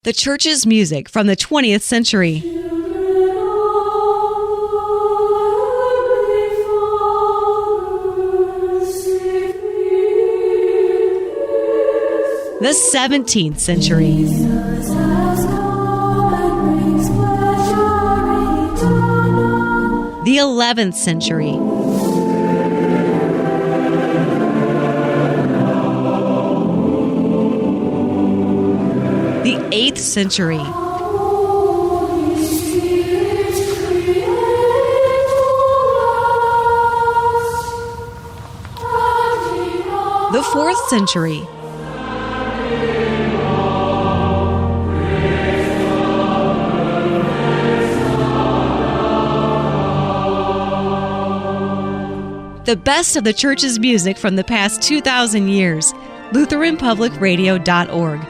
The church's music from the 20th century. The 17th century. The 11th century. The 8th century. The 4th century. The best of the church's music from the past 2,000 years. LutheranPublicRadio.org.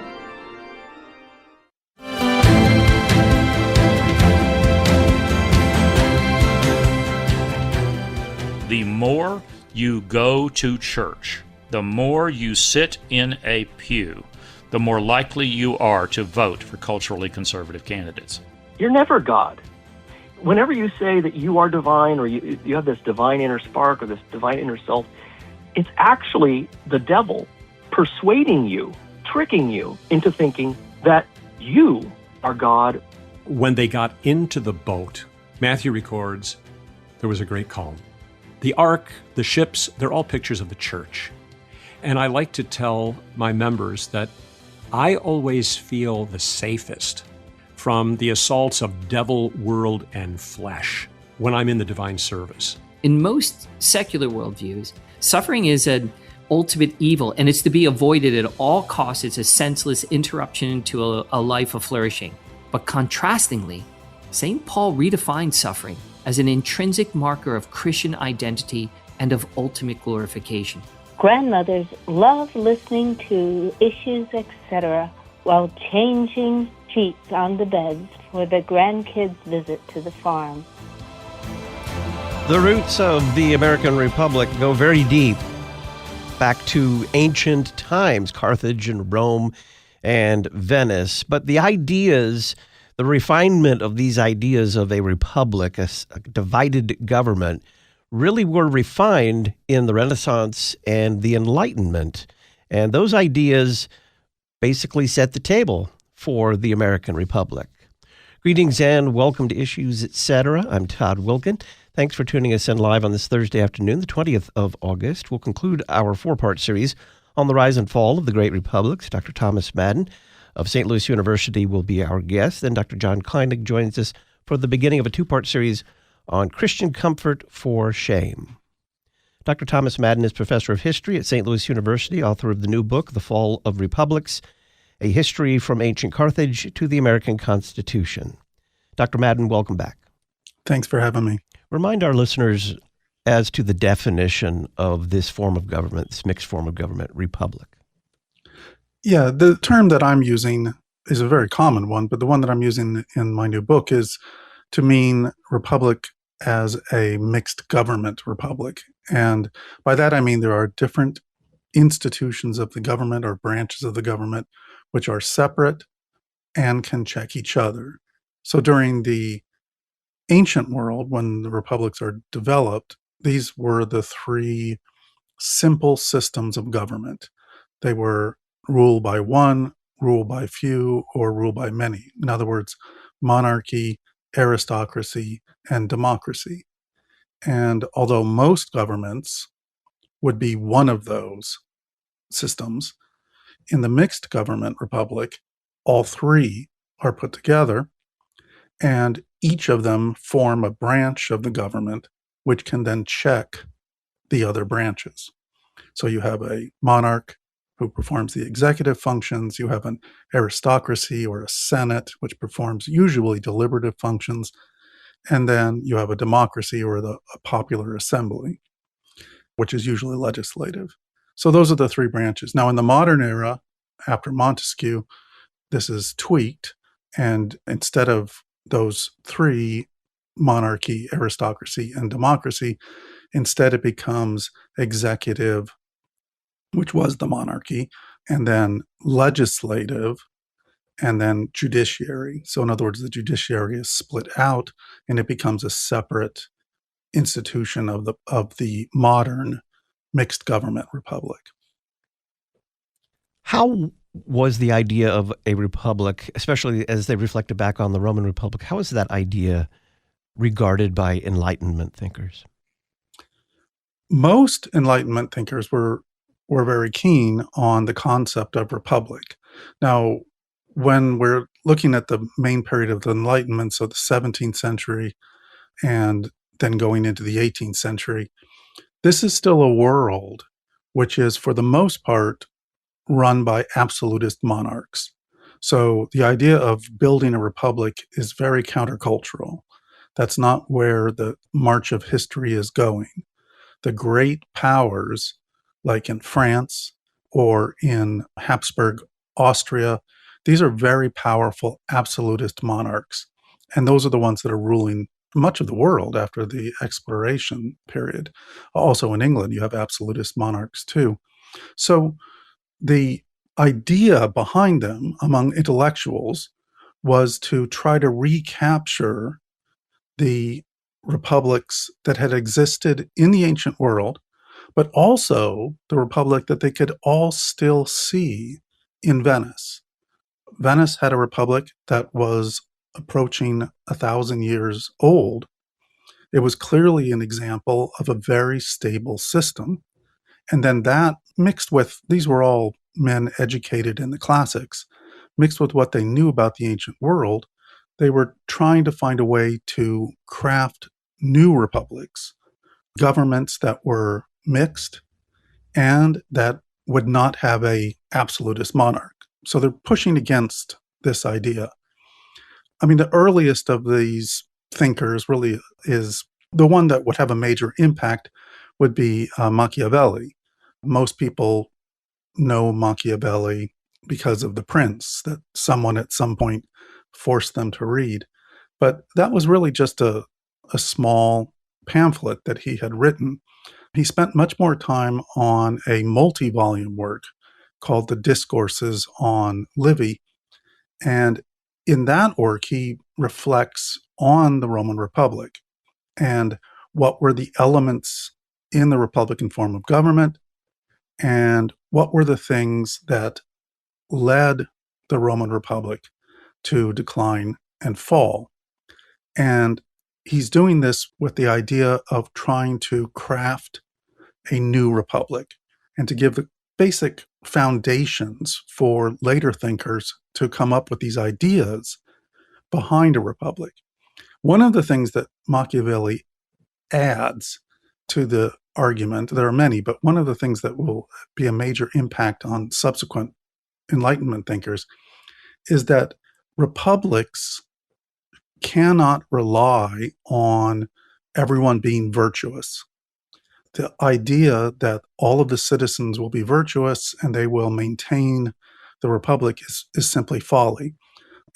The more you go to church, the more you sit in a pew, the more likely you are to vote for culturally conservative candidates. You're never God. Whenever you say that you are divine or you have this divine inner spark or this divine inner self, it's actually the devil persuading you, tricking you into thinking that you are God. When they got into the boat, Matthew records, there was a great calm. The ark, the ships, they're all pictures of the church. And I like to tell my members that I always feel the safest from the assaults of devil, world, and flesh when I'm in the divine service. In most secular worldviews, suffering is an ultimate evil, and it's to be avoided at all costs. It's a senseless interruption to a life of flourishing. But contrastingly, St. Paul redefines suffering as an intrinsic marker of Christian identity and of ultimate glorification. Grandmothers love listening to issues, etc., while changing sheets on the beds for the grandkids' visit to the farm. The roots of the American Republic go very deep, back to ancient times, Carthage and Rome and Venice. But the ideas, the refinement of these ideas of a republic, a divided government, really were refined in the Renaissance and the Enlightenment. And those ideas basically set the table for the American Republic. Greetings and welcome to Issues, Etc. I'm Todd Wilkin. Thanks for tuning us in live on this Thursday afternoon, the 20th of August. We'll conclude our four-part series on the rise and fall of the great republics. Dr. Thomas Madden of St. Louis University will be our guest. Then Dr. John Kleinig joins us for the beginning of a two-part series on Christian comfort for shame. Dr. Thomas Madden is professor of history at St. Louis University, author of the new book, The Fall of Republics, A History from Ancient Carthage to the American Constitution. Dr. Madden, welcome back. Thanks for having me. Remind our listeners as to the definition of this form of government, this mixed form of government, republic. Yeah, the term that I'm using is a very common one, but the one that I'm using in my new book is to mean republic as a mixed government republic. And by that I mean there are different institutions of the government or branches of the government which are separate and can check each other. So during the ancient world, when the republics are developed, these were the three simple systems of government. They were rule by one, rule by few, or rule by many. In other words, monarchy, aristocracy, and democracy. And although most governments would be one of those systems, in the mixed government republic, all three are put together, and each of them form a branch of the government which can then check the other branches. So you have a monarch who performs the executive functions, you have an aristocracy or a senate which performs usually deliberative functions, and then you have a democracy or a popular assembly, which is usually legislative. So those are the three branches. Now in the modern era, after Montesquieu, this is tweaked, and instead of those three, monarchy, aristocracy, and democracy, instead it becomes executive, which was the monarchy, and then legislative, and then judiciary. So in other words, the judiciary is split out and it becomes a separate institution of the modern mixed government republic. How was the idea of a republic, especially as they reflected back on the Roman Republic, how was that idea regarded by Enlightenment thinkers? Most Enlightenment thinkers were very keen on the concept of republic. Now, when we're looking at the main period of the Enlightenment, so the 17th century and then going into the 18th century, this is still a world which is, for the most part, run by absolutist monarchs. So the idea of building a republic is very countercultural. That's not where the march of history is going. The great powers, like in France or in Habsburg Austria, these are very powerful absolutist monarchs. And those are the ones that are ruling much of the world after the exploration period. Also in England, you have absolutist monarchs too. So the idea behind them among intellectuals was to try to recapture the republics that had existed in the ancient world, but also the republic that they could all still see in Venice. Venice had a republic that was approaching 1,000 years old. It was clearly an example of a very stable system. And then that mixed with, these were all men educated in the classics, mixed with what they knew about the ancient world, they were trying to find a way to craft new republics, governments that were mixed and that would not have a absolutist monarch. So they're pushing against this idea. I mean, the earliest of these thinkers really is the one that would have a major impact would be Machiavelli. Most people know Machiavelli because of The Prince that someone at some point forced them to read. But that was really just a small pamphlet that he had written. He spent much more time on a multi-volume work called The Discourses on Livy. And in that work, he reflects on the Roman Republic and what were the elements in the Republican form of government and what were the things that led the Roman Republic to decline and fall. And he's doing this with the idea of trying to craft a new republic and to give the basic foundations for later thinkers to come up with these ideas behind a republic. One of the things that Machiavelli adds to the argument, there are many, but one of the things that will be a major impact on subsequent Enlightenment thinkers is that republics cannot rely on everyone being virtuous. The idea that all of the citizens will be virtuous and they will maintain the republic is simply folly.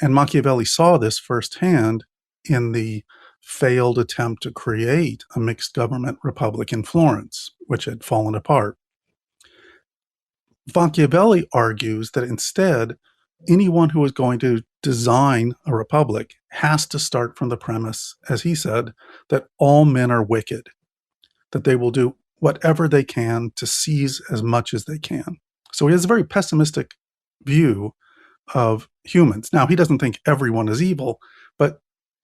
And Machiavelli saw this firsthand in the failed attempt to create a mixed government republic in Florence, which had fallen apart. Machiavelli argues that instead, anyone who is going to design a republic has to start from the premise, as he said, that all men are wicked, that they will do whatever they can to seize as much as they can. So he has a very pessimistic view of humans. Now, he doesn't think everyone is evil, but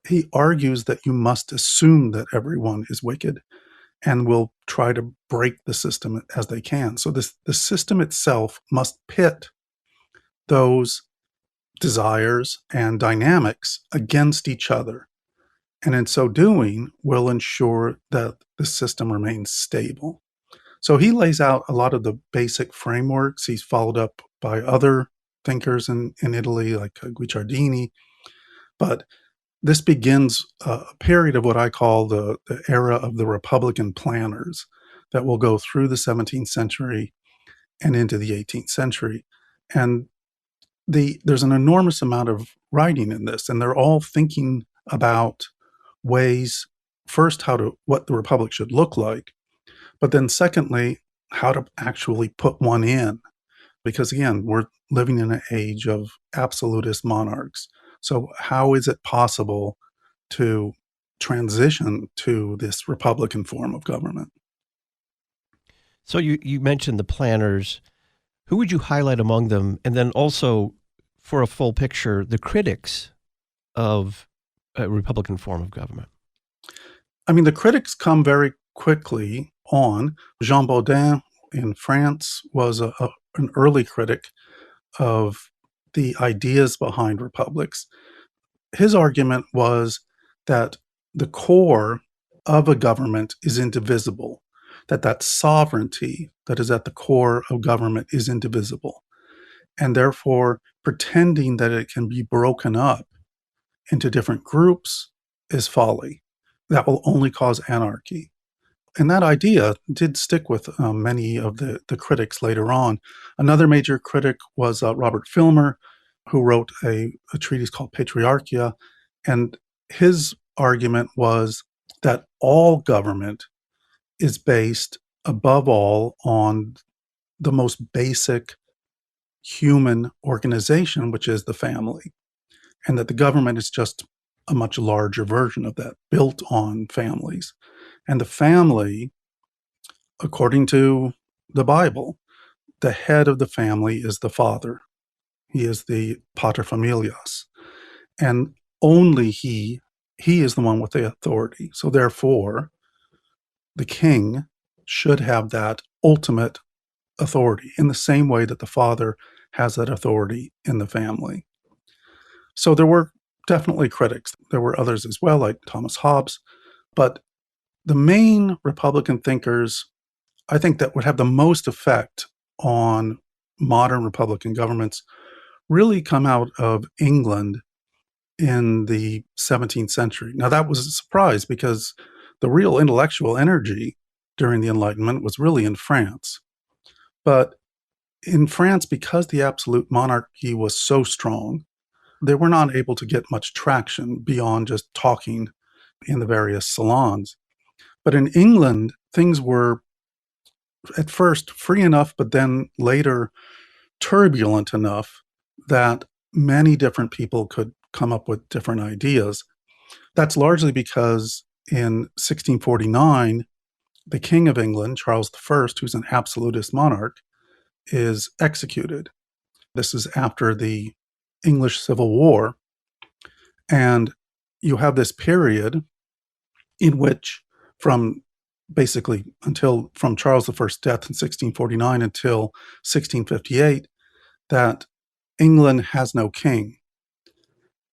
he argues that you must assume that everyone is wicked and will try to break the system as they can. So the system itself must pit those desires and dynamics against each other. And in so doing, will ensure that the system remains stable. So he lays out a lot of the basic frameworks. He's followed up by other thinkers in Italy, like Guicciardini. But this begins a period of what I call the era of the Republican planners that will go through the 17th century and into the 18th century. And there's an enormous amount of writing in this, and they're all thinking about ways, first, what the Republic should look like, but then secondly, how to actually put one in. Because again, we're living in an age of absolutist monarchs. So how is it possible to transition to this republican form of government? So you mentioned the planners. Who would you highlight among them? And then also, for a full picture, the critics of a Republican form of government. I mean, the critics come very quickly on. Jean Baudin in France was an early critic of the ideas behind republics. His argument was that the core of a government is indivisible, that sovereignty that is at the core of government is indivisible. And therefore, pretending that it can be broken up into different groups is folly. That will only cause anarchy. And that idea did stick with many of the critics later on. Another major critic was Robert Filmer, who wrote a treatise called Patriarchia. And his argument was that all government is based, above all, on the most basic human organization, which is the family, and that the government is just a much larger version of that, built on families. And the family, according to the Bible, the head of the family is the father. He is the pater familias. And only he is the one with the authority. So therefore, the king should have that ultimate authority in the same way that the father has that authority in the family. So there were definitely critics. There were others as well, like Thomas Hobbes. But the main Republican thinkers, I think, that would have the most effect on modern Republican governments really come out of England in the 17th century. Now, that was a surprise because the real intellectual energy during the Enlightenment was really in France. But in France, because the absolute monarchy was so strong, they were not able to get much traction beyond just talking in the various salons. But in England, things were at first free enough, but then later turbulent enough that many different people could come up with different ideas. That's largely because in 1649, the King of England, Charles I, who's an absolutist monarch, is executed. This is after the English Civil War. And you have this period in which from Charles I's death in 1649 until 1658, that England has no king,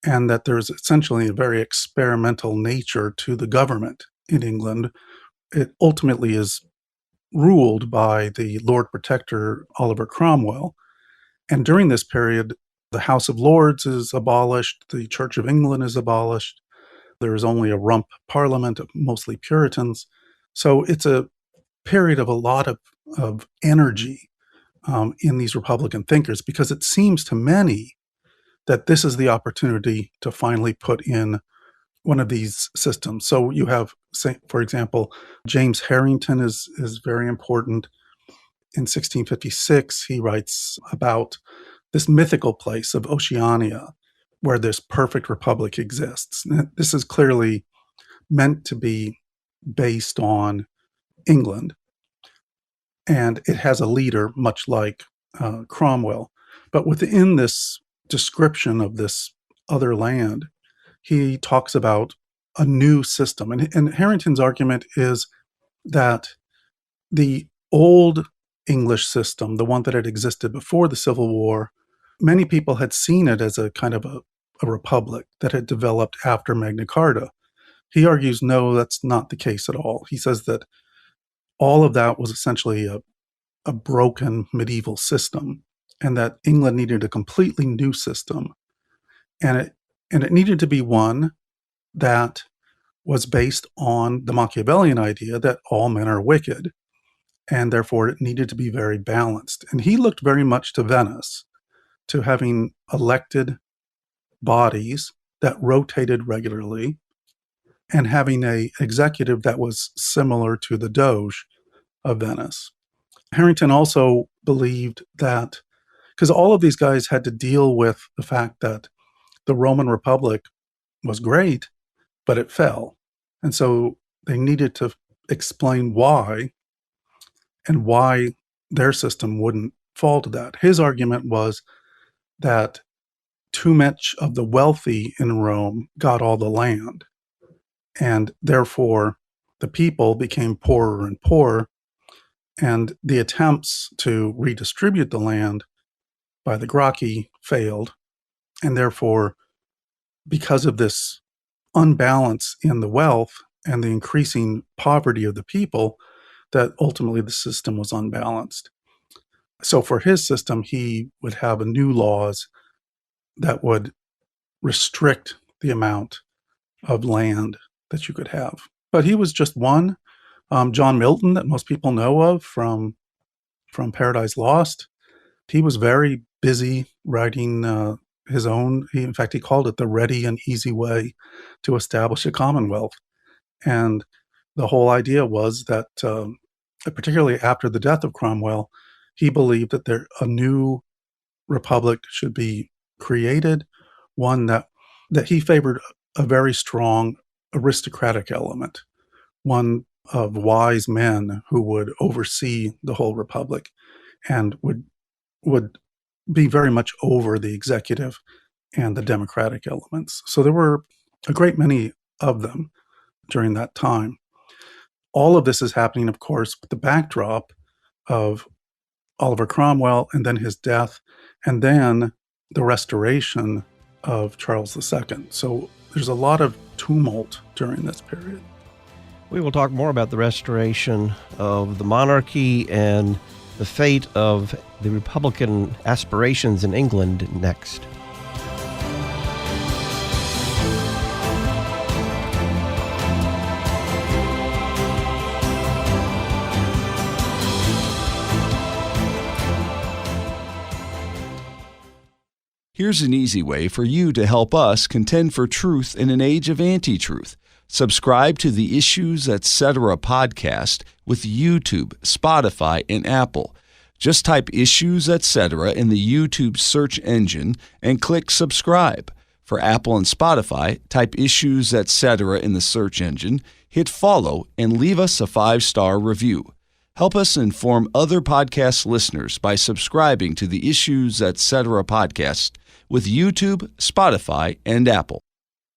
and that there's essentially a very experimental nature to the government in England. It ultimately is ruled by the Lord Protector, Oliver Cromwell. And during this period, the House of Lords is abolished, the Church of England is abolished, there is only a rump parliament of mostly Puritans. So it's a period of a lot of energy in these Republican thinkers, because it seems to many that this is the opportunity to finally put in one of these systems. So you have, say, for example, James Harrington is very important. In 1656, he writes about this mythical place of Oceania where this perfect republic exists. And this is clearly meant to be based on England. And it has a leader much like Cromwell. But within this description of this other land, he talks about a new system. And Harrington's argument is that the old English system, the one that had existed before the Civil War, many people had seen it as a kind of a republic that had developed after Magna Carta. He argues, no, that's not the case at all. He says that all of that was essentially a broken medieval system, and that England needed a completely new system. And it needed to be one that was based on the Machiavellian idea that all men are wicked, and therefore it needed to be very balanced. And he looked very much to Venice, to having elected bodies that rotated regularly, and having an executive that was similar to the Doge of Venice. Harrington also believed that because all of these guys had to deal with the fact that the Roman Republic was great, but it fell. And so they needed to explain why and why their system wouldn't fall to that. His argument was that too much of the wealthy in Rome got all the land, and therefore the people became poorer and poorer, and the attempts to redistribute the land by the Gracchi failed, and therefore, because of this unbalance in the wealth and the increasing poverty of the people, that ultimately the system was unbalanced. So for his system, he would have new laws that would restrict the amount of land that you could have. But he was just one. John Milton, that most people know of from Paradise Lost, he was very busy writing his own. In fact, he called it the ready and easy way to establish a commonwealth. And the whole idea was that, particularly after the death of Cromwell, he believed that a new republic should be created, one that he favored a very strong aristocratic element, one of wise men who would oversee the whole republic and would be very much over the executive and the democratic elements. So there were a great many of them during that time. All of this is happening, of course, with the backdrop of Oliver Cromwell and then his death, and then the restoration of Charles II. So there's a lot of tumult during this period. We will talk more about the restoration of the monarchy and the fate of the Republican aspirations in England next. Here's an easy way for you to help us contend for truth in an age of anti-truth. Subscribe to the Issues Etc. podcast with YouTube, Spotify, and Apple. Just type Issues Etc. in the YouTube search engine and click subscribe. For Apple and Spotify, type Issues Etc. in the search engine, hit follow, and leave us a 5-star review. Help us inform other podcast listeners by subscribing to the Issues Etc. podcast with YouTube, Spotify, and Apple.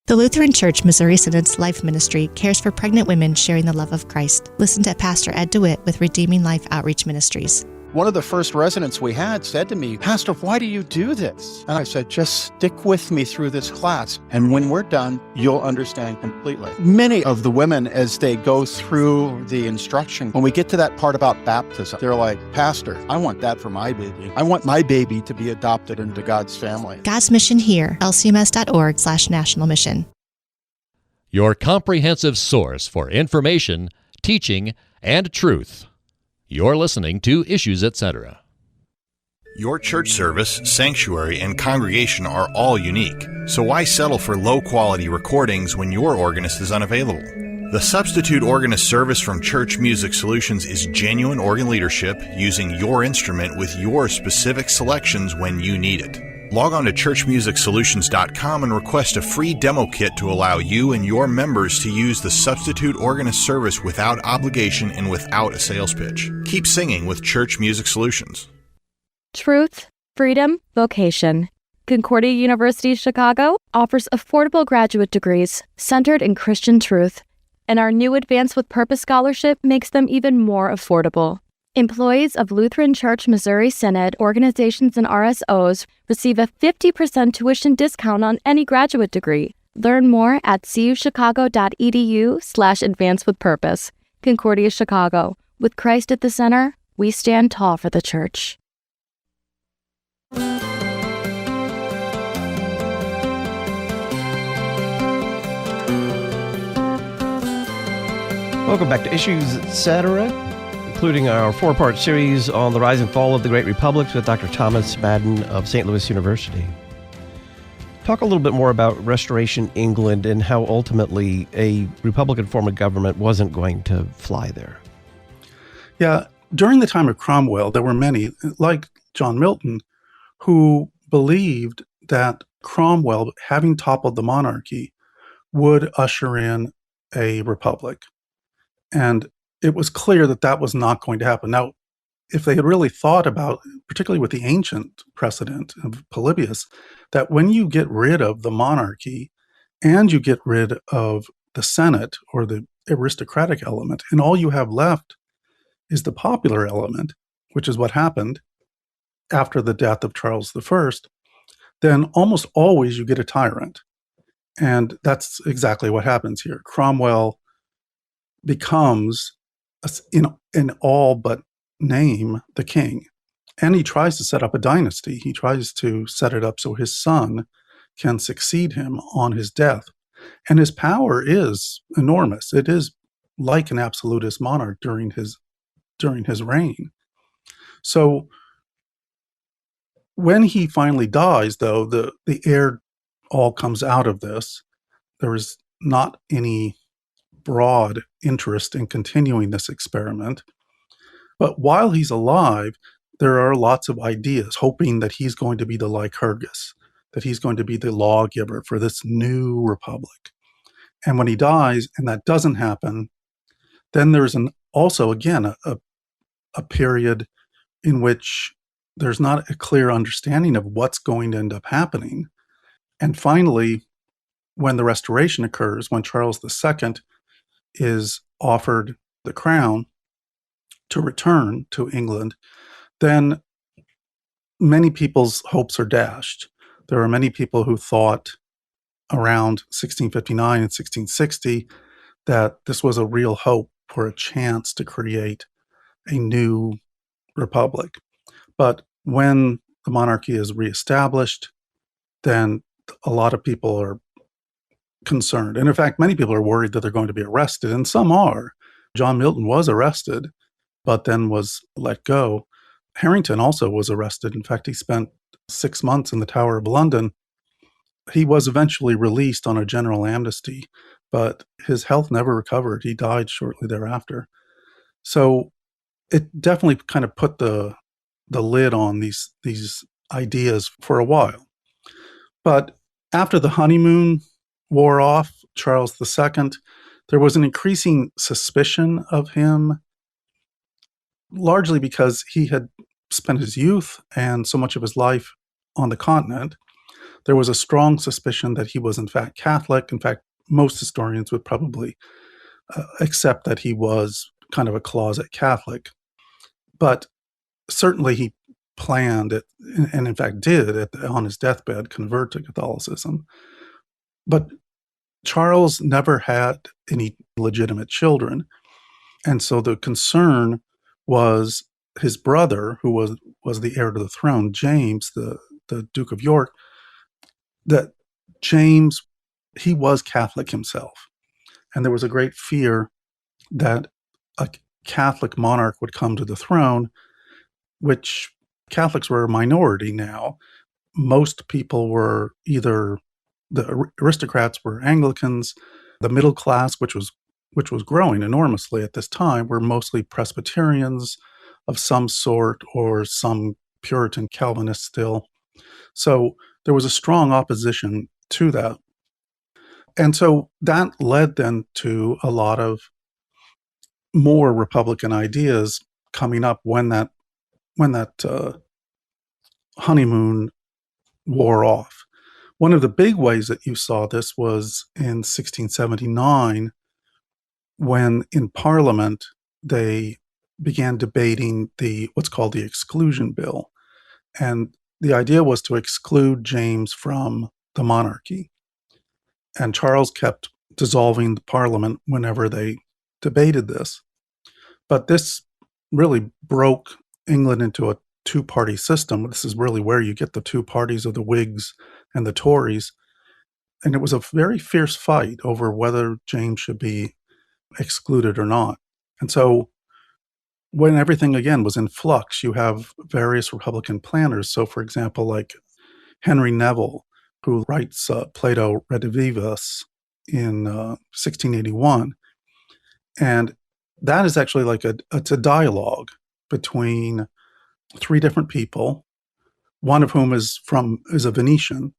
The Lutheran Church Missouri Synod's Life Ministry cares for pregnant women sharing the love of Christ. Listen to Pastor Ed DeWitt with Redeeming Life Outreach Ministries. One of the first residents we had said to me, "Pastor, why do you do this?" And I said, "Just stick with me through this class, and when we're done, you'll understand completely." Many of the women, as they go through the instruction, when we get to that part about baptism, they're like, "Pastor, I want that for my baby. I want my baby to be adopted into God's family." God's Mission Here, lcms.org/national mission. Your comprehensive source for information, teaching, and truth. You're listening to Issues Etc. Your church service, sanctuary, and congregation are all unique, so why settle for low-quality recordings when your organist is unavailable? The substitute organist service from Church Music Solutions is genuine organ leadership using your instrument with your specific selections when you need it. Log on to churchmusicsolutions.com and request a free demo kit to allow you and your members to use the substitute organist service without obligation and without a sales pitch. Keep singing with Church Music Solutions. Truth, freedom, vocation. Concordia University Chicago offers affordable graduate degrees centered in Christian truth, and our new Advance with Purpose scholarship makes them even more affordable. Employees of Lutheran Church Missouri Synod organizations and RSOs receive a 50% tuition discount on any graduate degree. Learn more at cuchicago.edu/advancewithpurpose. Concordia Chicago. With Christ at the center, we stand tall for the church. Welcome back to Issues Etc., including our 4-part series on the rise and fall of the Great Republics with Dr. Thomas Madden of St. Louis University. Talk a little bit more about Restoration England and how ultimately a Republican form of government wasn't going to fly there. Yeah, during the time of Cromwell, there were many, like John Milton, who believed that Cromwell, having toppled the monarchy, would usher in a republic. And it was clear that that was not going to happen. Now, if they had really thought about, particularly with the ancient precedent of Polybius, that when you get rid of the monarchy and you get rid of the Senate or the aristocratic element, and all you have left is the popular element, which is what happened after the death of Charles I, then almost always you get a tyrant. And that's exactly what happens here. Cromwell becomes, in all but name, the king. And he tries to set up a dynasty. He tries to set it up so his son can succeed him on his death. And his power is enormous. It is like an absolutist monarch during his reign. So when he finally dies, though, the heir all comes out of this. There is not any broad interest in continuing this experiment. But while he's alive, there are lots of ideas, hoping that he's going to be the Lycurgus, that he's going to be the lawgiver for this new republic. And when he dies, and that doesn't happen, then there's also, again, a period in which there's not a clear understanding of what's going to end up happening. And finally, when the Restoration occurs, when Charles II is offered the crown to return to England, then many people's hopes are dashed. There are many people who thought around 1659 and 1660 that this was a real hope for a chance to create a new republic. But when the monarchy is reestablished, then a lot of people are concerned. And in fact, many people are worried that they're going to be arrested, and some are. John Milton was arrested, but then was let go. Harrington also was arrested. In fact, he spent 6 months in the Tower of London. He was eventually released on a general amnesty, but his health never recovered. He died shortly thereafter. So it definitely kind of put the lid on these ideas for a while. But after the honeymoon wore off, Charles II, there was an increasing suspicion of him, largely because he had spent his youth and so much of his life on the continent. There was a strong suspicion that he was in fact Catholic. In fact, most historians would probably accept that he was kind of a closet Catholic. But certainly he planned it, and in fact did, on his deathbed, convert to Catholicism. But Charles never had any legitimate children. And so the concern was his brother, who was the heir to the throne, James, the Duke of York, that James, he was Catholic himself. And there was a great fear that a Catholic monarch would come to the throne, which Catholics were a minority now. Most people were either, the aristocrats were Anglicans, the middle class, which was growing enormously at this time, were mostly Presbyterians of some sort or some Puritan Calvinists still. So there was a strong opposition to that. And so that led then to a lot of more Republican ideas coming up when that honeymoon wore off. One of the big ways that you saw this was in 1679, when in Parliament they began debating what's called the Exclusion Bill. And the idea was to exclude James from the monarchy. And Charles kept dissolving the Parliament whenever they debated this. But this really broke England into a two-party system. This is really where you get the two parties of the Whigs and the Tories. And it was a very fierce fight over whether James should be excluded or not. And so when everything, again, was in flux, you have various Republican planners. So, for example, like Henry Neville, who writes Plato Redivivus in 1681. And that is actually it's a dialogue between three different people one of whom is a Venetian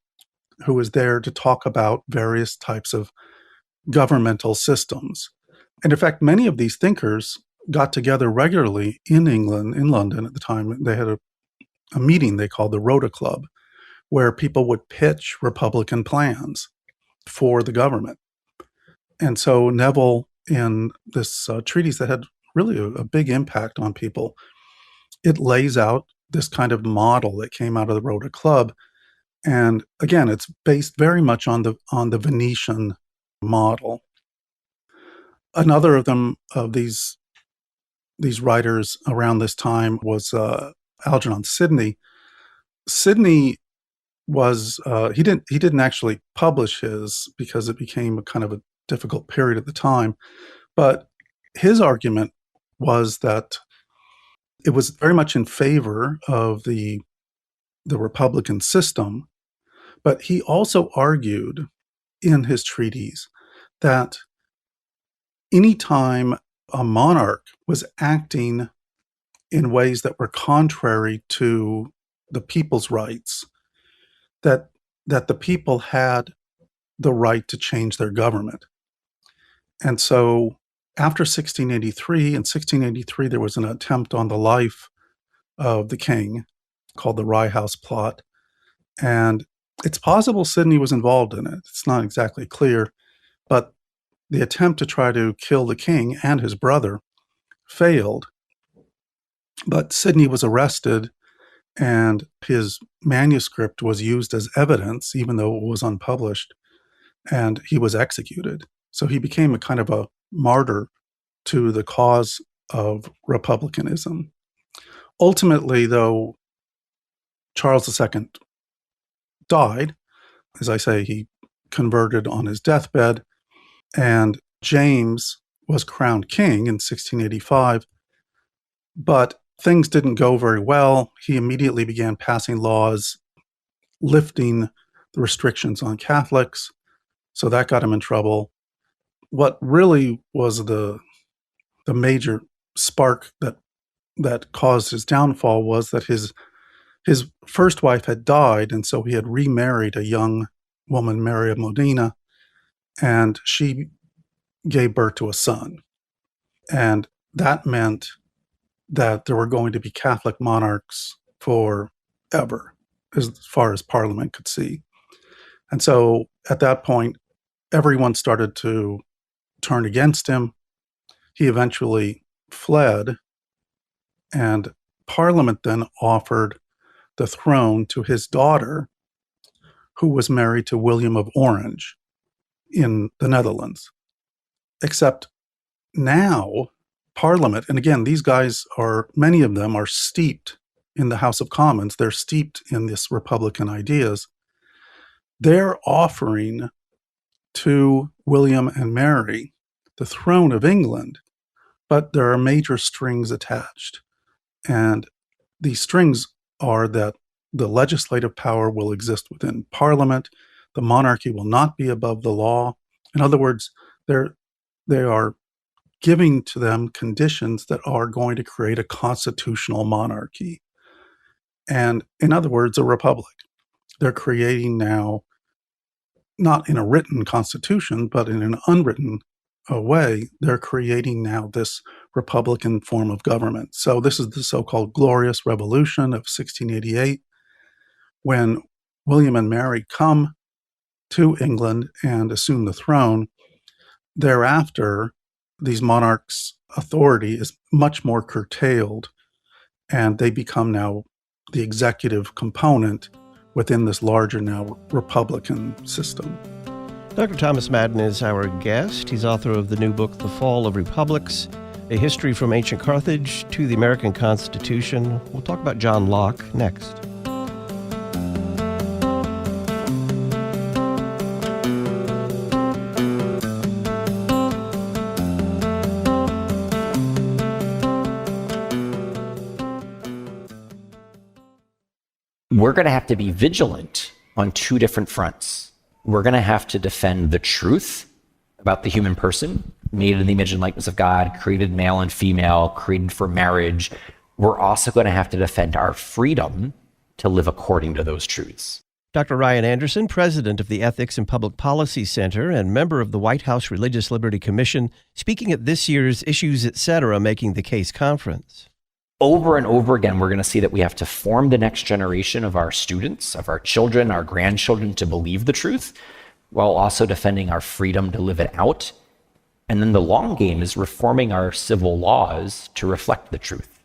who is there to talk about various types of governmental systems. And in fact, many of these thinkers got together regularly in England, in London at the time. They had a meeting they called the Rota Club, where people would pitch Republican plans for the government. And so Neville, in this treatise that had really a big impact on people, it lays out this kind of model that came out of the Rota Club. And again, it's based very much on the Venetian model. Another of them, of these writers around this time, was Algernon Sidney. Sidney was he didn't actually publish his because it became a kind of a difficult period at the time, but his argument was that it was very much in favor of the Republican system, but he also argued in his treatise that anytime a monarch was acting in ways that were contrary to the people's rights, that the people had the right to change their government. And so after 1683, there was an attempt on the life of the king called the Rye House Plot. And it's possible Sidney was involved in it. It's not exactly clear, but the attempt to try to kill the king and his brother failed. But Sidney was arrested, and his manuscript was used as evidence, even though it was unpublished, and he was executed. So he became a kind of a martyr to the cause of republicanism. Ultimately, though, Charles II died. As I say, he converted on his deathbed, and James was crowned king in 1685. But things didn't go very well. He immediately began passing laws lifting the restrictions on Catholics, so that got him in trouble. What really was the major spark that caused his downfall was that his first wife had died, and so he had remarried a young woman, Mary of Modena, and she gave birth to a son. And that meant that there were going to be Catholic monarchs forever, as far as Parliament could see. And so at that point, everyone started to turn against him. He eventually fled, and Parliament then offered the throne to his daughter, who was married to William of Orange in the Netherlands. Except now, Parliament, and again, these guys many of them are steeped in the House of Commons. They're steeped in this Republican ideas. They're offering to William and Mary the throne of England, but there are major strings attached. And these strings are that the legislative power will exist within Parliament. The monarchy will not be above the law. In other words, they are giving to them conditions that are going to create a constitutional monarchy. And in other words, a republic. They're creating now, not in a written constitution, but in an unwritten way, they're creating now this republican form of government. So this is the so-called Glorious Revolution of 1688, when William and Mary come to England and assume the throne. Thereafter, these monarchs' authority is much more curtailed, and they become now the executive component within this larger now Republican system. Dr. Thomas Madden is our guest. He's author of the new book, The Fall of Republics, A History from Ancient Carthage to the American Constitution. We'll talk about John Locke next. We're going to have to be vigilant on two different fronts. We're going to have to defend the truth about the human person, made in the image and likeness of God, created male and female, created for marriage. We're also going to have to defend our freedom to live according to those truths. Dr. Ryan Anderson, president of the Ethics and Public Policy Center and member of the White House Religious Liberty Commission, speaking at this year's Issues Etc. Making the Case conference. Over and over again, we're going to see that we have to form the next generation of our students, of our children, our grandchildren to believe the truth, while also defending our freedom to live it out. And then the long game is reforming our civil laws to reflect the truth.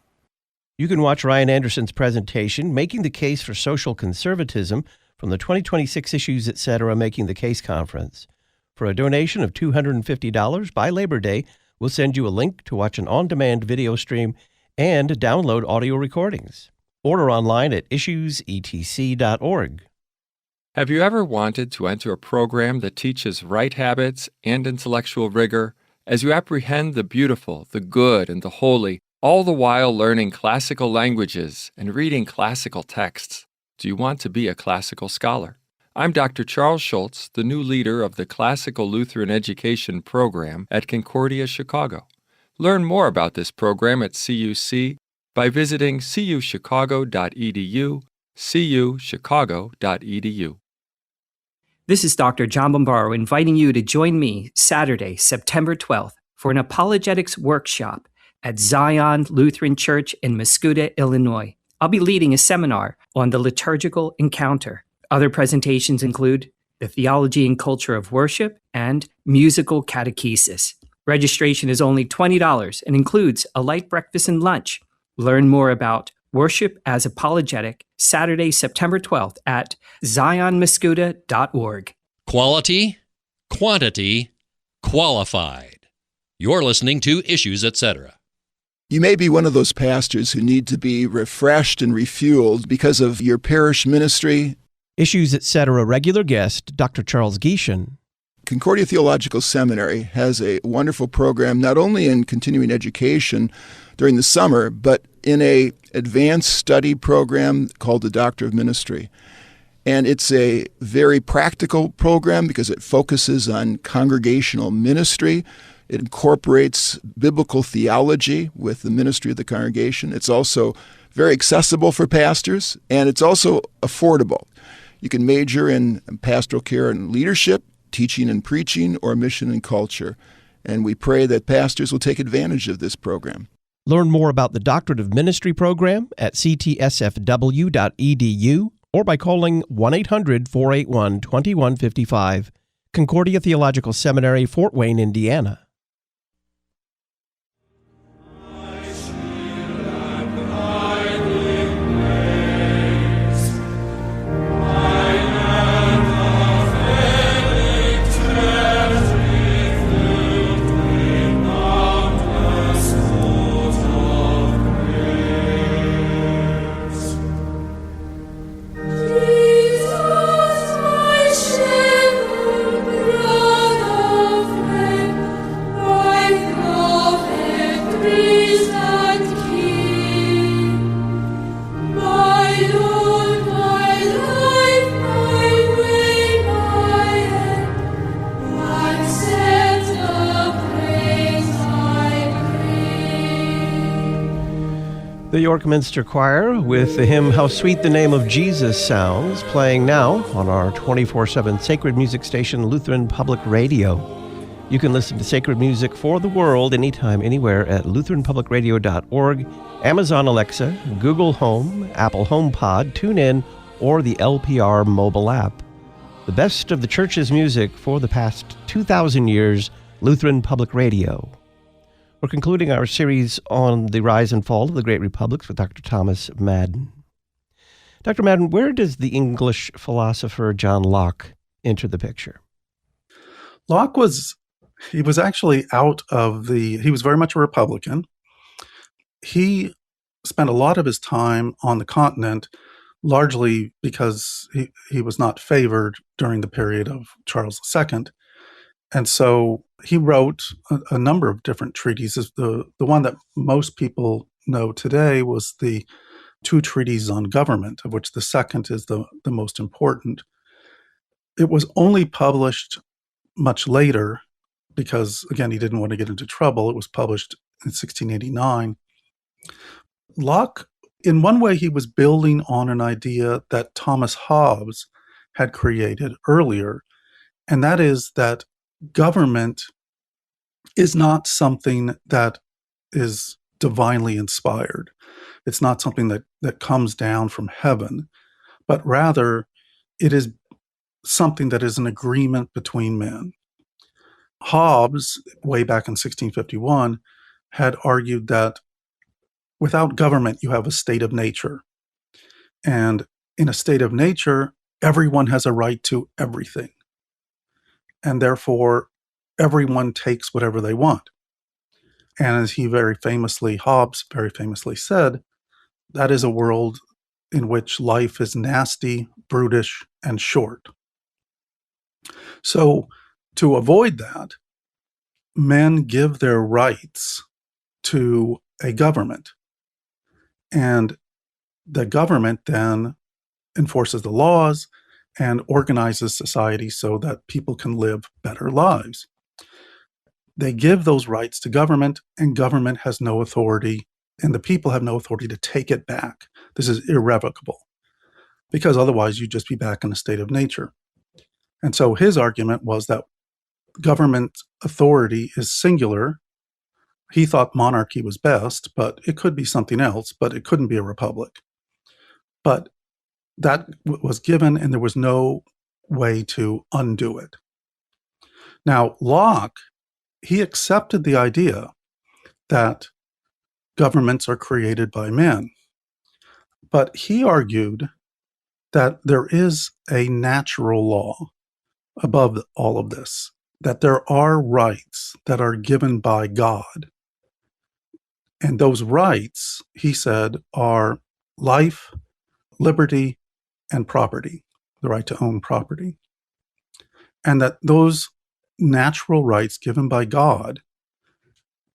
You can watch Ryan Anderson's presentation, Making the Case for Social Conservatism, from the 2026 Issues Etc. Making the Case conference. For a donation of $250 by Labor Day, we'll send you a link to watch an on-demand video stream and download audio recordings. Order online at issuesetc.org. Have you ever wanted to enter a program that teaches right habits and intellectual rigor as you apprehend the beautiful, the good, and the holy, all the while learning classical languages and reading classical texts? Do you want to be a classical scholar? I'm Dr. Charles Schultz, the new leader of the Classical Lutheran Education Program at Concordia, Chicago. Learn more about this program at CUC by visiting cuchicago.edu, cuchicago.edu. This is Dr. John Bombaro inviting you to join me Saturday, September 12th for an apologetics workshop at Zion Lutheran Church in Muscuda, Illinois. I'll be leading a seminar on the liturgical encounter. Other presentations include the theology and culture of worship and musical catechesis. Registration is only $20 and includes a light breakfast and lunch. Learn more about Worship as Apologetic Saturday, September 12th at zionmuscuda.org. Quality, quantity, qualified. You're listening to Issues Etc. You may be one of those pastors who need to be refreshed and refueled because of your parish ministry. Issues Etc. regular guest, Dr. Charles Gieshen. Concordia Theological Seminary has a wonderful program, not only in continuing education during the summer, but in a advanced study program called the Doctor of Ministry. And it's a very practical program because it focuses on congregational ministry. It incorporates biblical theology with the ministry of the congregation. It's also very accessible for pastors, and it's also affordable. You can major in pastoral care and leadership, teaching and preaching, or mission and culture. And we pray that pastors will take advantage of this program. Learn more about the Doctorate of Ministry program at ctsfw.edu or by calling 1-800-481-2155. Concordia Theological Seminary, Fort Wayne, Indiana. The York Minster Choir with the hymn How Sweet the Name of Jesus Sounds, playing now on our 24/7 sacred music station, Lutheran Public Radio. You can listen to sacred music for the world anytime, anywhere at lutheranpublicradio.org, Amazon Alexa, Google Home, Apple HomePod, TuneIn, or the LPR mobile app. The best of the church's music for the past 2,000 years, Lutheran Public Radio. We're concluding our series on the rise and fall of the great republics with Dr. Thomas Madden. Dr. Madden, where does the English philosopher John Locke enter the picture? Locke was actually he was very much a Republican. He spent a lot of his time on the continent, largely because he was not favored during the period of Charles II. And so he wrote a number of different treatises. The one that most people know today was the two treatises on government, of which the second is the most important. It was only published much later because, again, he didn't want to get into trouble. It was published in 1689. Locke in one way, he was building on an idea that Thomas Hobbes had created earlier, and that is that government is not something that is divinely inspired. It's not something that comes down from heaven, but rather it is something that is an agreement between men. Hobbes, way back in 1651, had argued that without government, you have a state of nature. And in a state of nature, everyone has a right to everything. And therefore, everyone takes whatever they want. And as Hobbes very famously said, that is a world in which life is nasty, brutish, and short. So to avoid that, men give their rights to a government. And the government then enforces the laws and organizes society so that people can live better lives. They give those rights to government, and government has no authority, and the people have no authority to take it back. This is irrevocable, because otherwise you'd just be back in a state of nature. And so his argument was that government authority is singular. He thought monarchy was best, but it could be something else, but it couldn't be a republic. But that was given, and there was no way to undo it. Now, Locke, he accepted the idea that governments are created by men, but he argued that there is a natural law above all of this, that there are rights that are given by God. And those rights, he said, are life, liberty, and property, the right to own property. And that those natural rights given by God,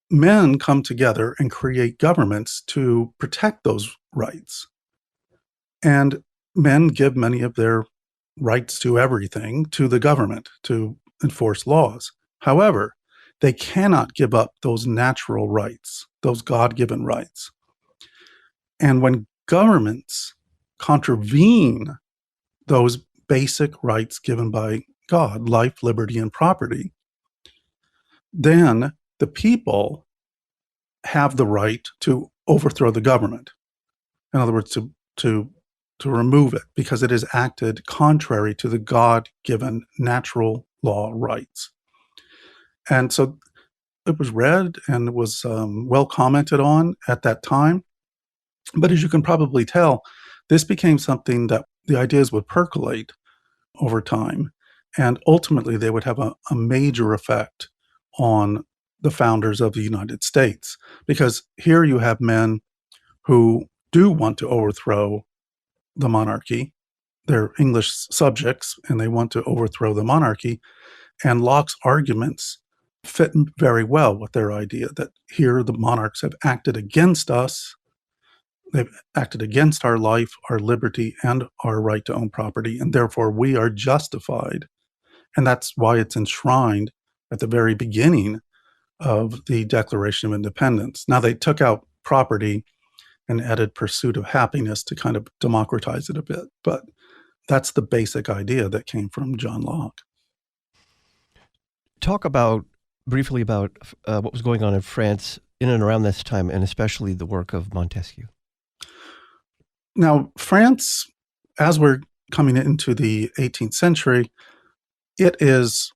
men come together and create governments to protect those rights. And men give many of their rights to everything to the government to enforce laws. However, they cannot give up those natural rights, those God-given rights. And when governments contravene those basic rights given by God, life, liberty, and property, then the people have the right to overthrow the government. In other words, to remove it, because it has acted contrary to the God-given natural law rights. And so it was read and was well commented on at that time. But as you can probably tell, this became something that the ideas would percolate over time. And ultimately, they would have a major effect on the founders of the United States. Because here you have men who do want to overthrow the monarchy. They're English subjects, and they want to overthrow the monarchy. And Locke's arguments fit very well with their idea that here the monarchs have acted against us. They've acted against our life, our liberty, and our right to own property, and therefore we are justified. And that's why it's enshrined at the very beginning of the Declaration of Independence. Now, they took out property and added pursuit of happiness to kind of democratize it a bit, but that's the basic idea that came from John Locke. Talk briefly about what was going on in France in and around this time, and especially the work of Montesquieu. Now, France, as we're coming into the 18th century, it is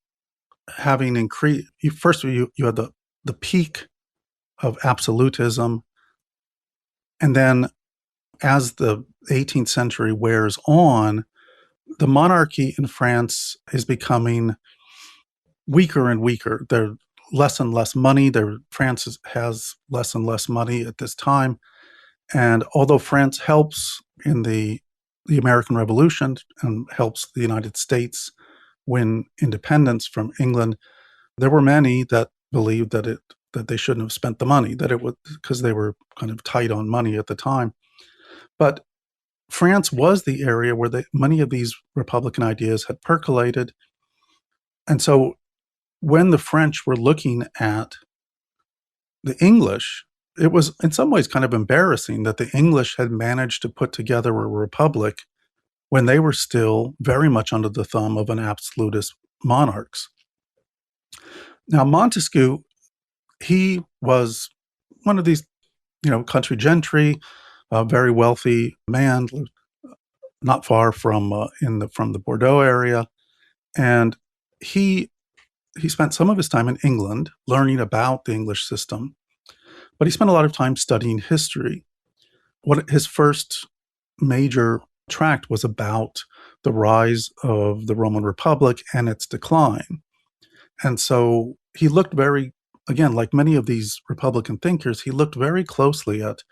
having increased. First, you had the peak of absolutism, and then as the 18th century wears on, the monarchy in France is becoming weaker and weaker. There's less and less money. France has less and less money at this time. And although France helps in the American Revolution and helps the United States win independence from England, there were many that believed that they shouldn't have spent the money, that it was because they were kind of tight on money at the time. But France was the area where many of these Republican ideas had percolated. And so when the French were looking at the English it was in some ways kind of embarrassing that the English had managed to put together a republic when they were still very much under the thumb of an absolutist monarchs. Now, Montesquieu, he was one of these, country gentry, a very wealthy man, not far from from the Bordeaux area, and he spent some of his time in England learning about the English system, but he spent a lot of time studying history. What his first major tract was about the rise of the Roman Republic and its decline. And so he looked again, like many of these Republican thinkers, he looked very closely at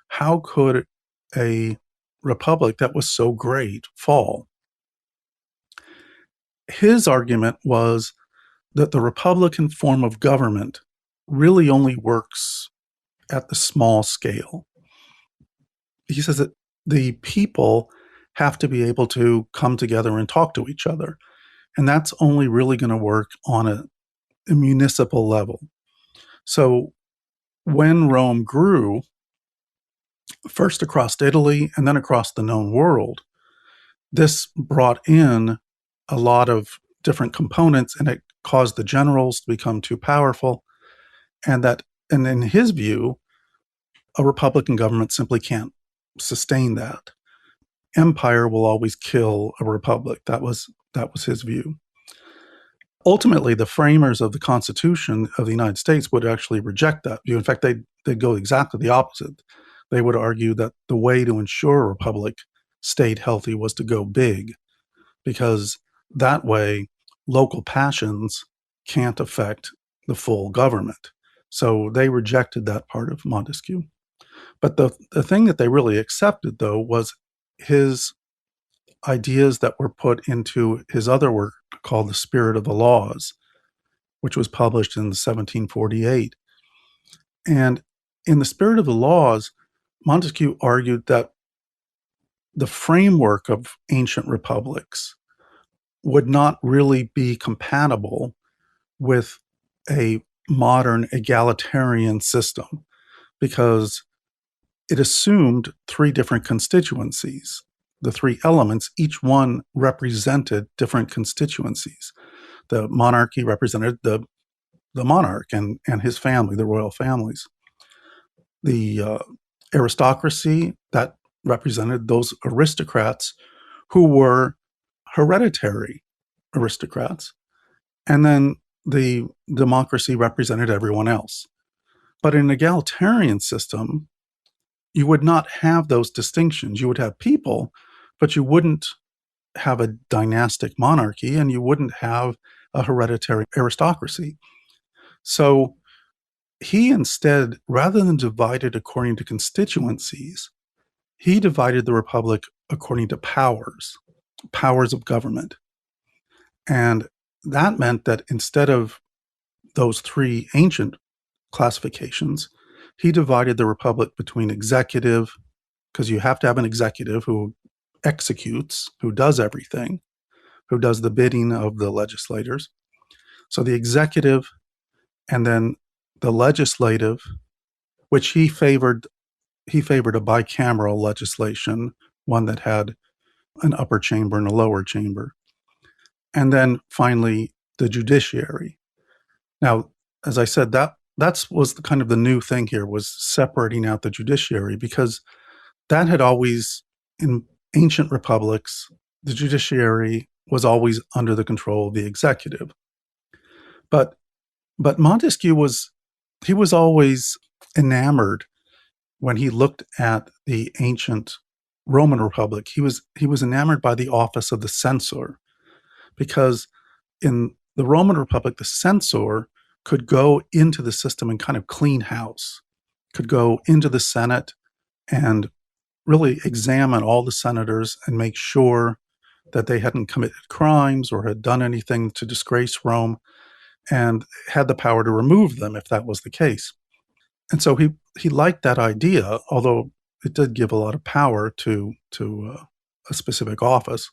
how could a republic that was so great fall. His argument was that the Republican form of government really only works at the small scale. He says that the people have to be able to come together and talk to each other. And that's only really going to work on a municipal level. So when Rome grew, first across Italy and then across the known world, this brought in a lot of different components, and it caused the generals to become too powerful. And in his view, a Republican government simply can't sustain that. Empire will always kill a republic. That was his view. Ultimately, the framers of the Constitution of the United States would actually reject that view. In fact, they'd go exactly the opposite. They would argue that the way to ensure a republic stayed healthy was to go big, because that way local passions can't affect the full government. So they rejected that part of Montesquieu. But the thing that they really accepted, though, was his ideas that were put into his other work called The Spirit of the Laws, which was published in 1748. And in The Spirit of the Laws, Montesquieu argued that the framework of ancient republics would not really be compatible with a modern egalitarian system, because it assumed three different constituencies. The three elements, each one represented different constituencies. The monarchy represented the monarch and his family, the royal families. The aristocracy, that represented those aristocrats who were hereditary aristocrats. And then the democracy represented everyone else. But in an egalitarian system, you would not have those distinctions. You would have people, but you wouldn't have a dynastic monarchy, and you wouldn't have a hereditary aristocracy. So he instead, rather than divide it according to constituencies, he divided the republic according to powers of government. And that meant that instead of those three ancient classifications, he divided the republic between executive, because you have to have an executive who executes, who does everything, who does the bidding of the legislators. So the executive, and then the legislative, which he favored a bicameral legislation, one that had an upper chamber and a lower chamber. And then finally, the judiciary. Now, as I said, that was kind of the new thing here, was separating out the judiciary, because that had always, in ancient republics, the judiciary was always under the control of the executive. But Montesquieu was always enamored when he looked at the ancient Roman Republic. He was enamored by the office of the censor, because in the Roman Republic, the censor could go into the system and kind of clean house, could go into the Senate and really examine all the senators and make sure that they hadn't committed crimes or had done anything to disgrace Rome, and had the power to remove them if that was the case. And so he liked that idea, although it did give a lot of power to a specific office.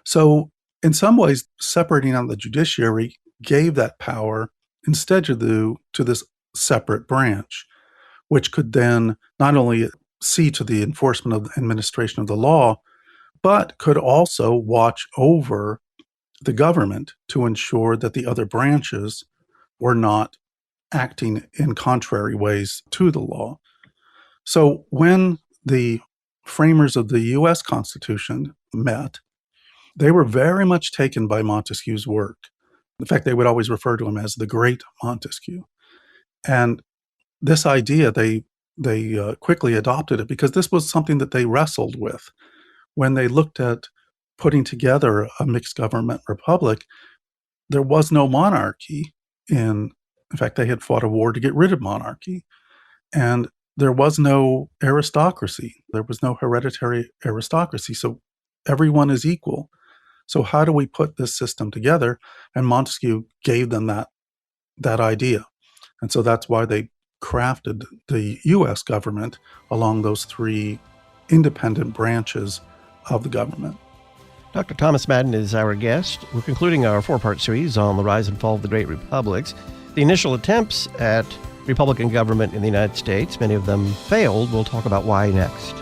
So in some ways, separating out the judiciary gave that power instead to this separate branch. which could then not only see to the enforcement of the administration of the law, but could also watch over the government to ensure that the other branches were not acting in contrary ways to the law. So when the framers of the U.S. Constitution met, they were very much taken by Montesquieu's work. In fact, they would always refer to him as the Great Montesquieu. And this idea, they quickly adopted it because this was something that they wrestled with. When they looked at putting together a mixed government republic, there was no monarchy. In fact, they had fought a war to get rid of monarchy. And there was no aristocracy. There was no hereditary aristocracy. So everyone is equal. So how do we put this system together? And Montesquieu gave them that idea. And so that's why they crafted the U.S. government along those three independent branches of the government. Dr. Thomas Madden is our guest. We're concluding our four-part series on the rise and fall of the great republics. The initial attempts at Republican government in the United States, many of them failed. We'll talk about why next.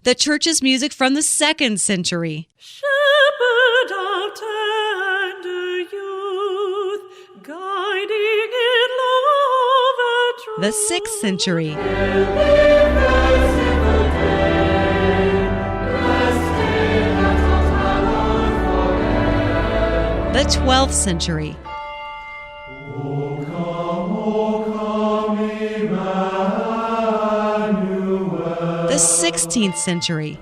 The church's music from the 2nd century. Shepherd of tender youth, guiding in love and truth. The 6th century. The 12th century. The 16th century.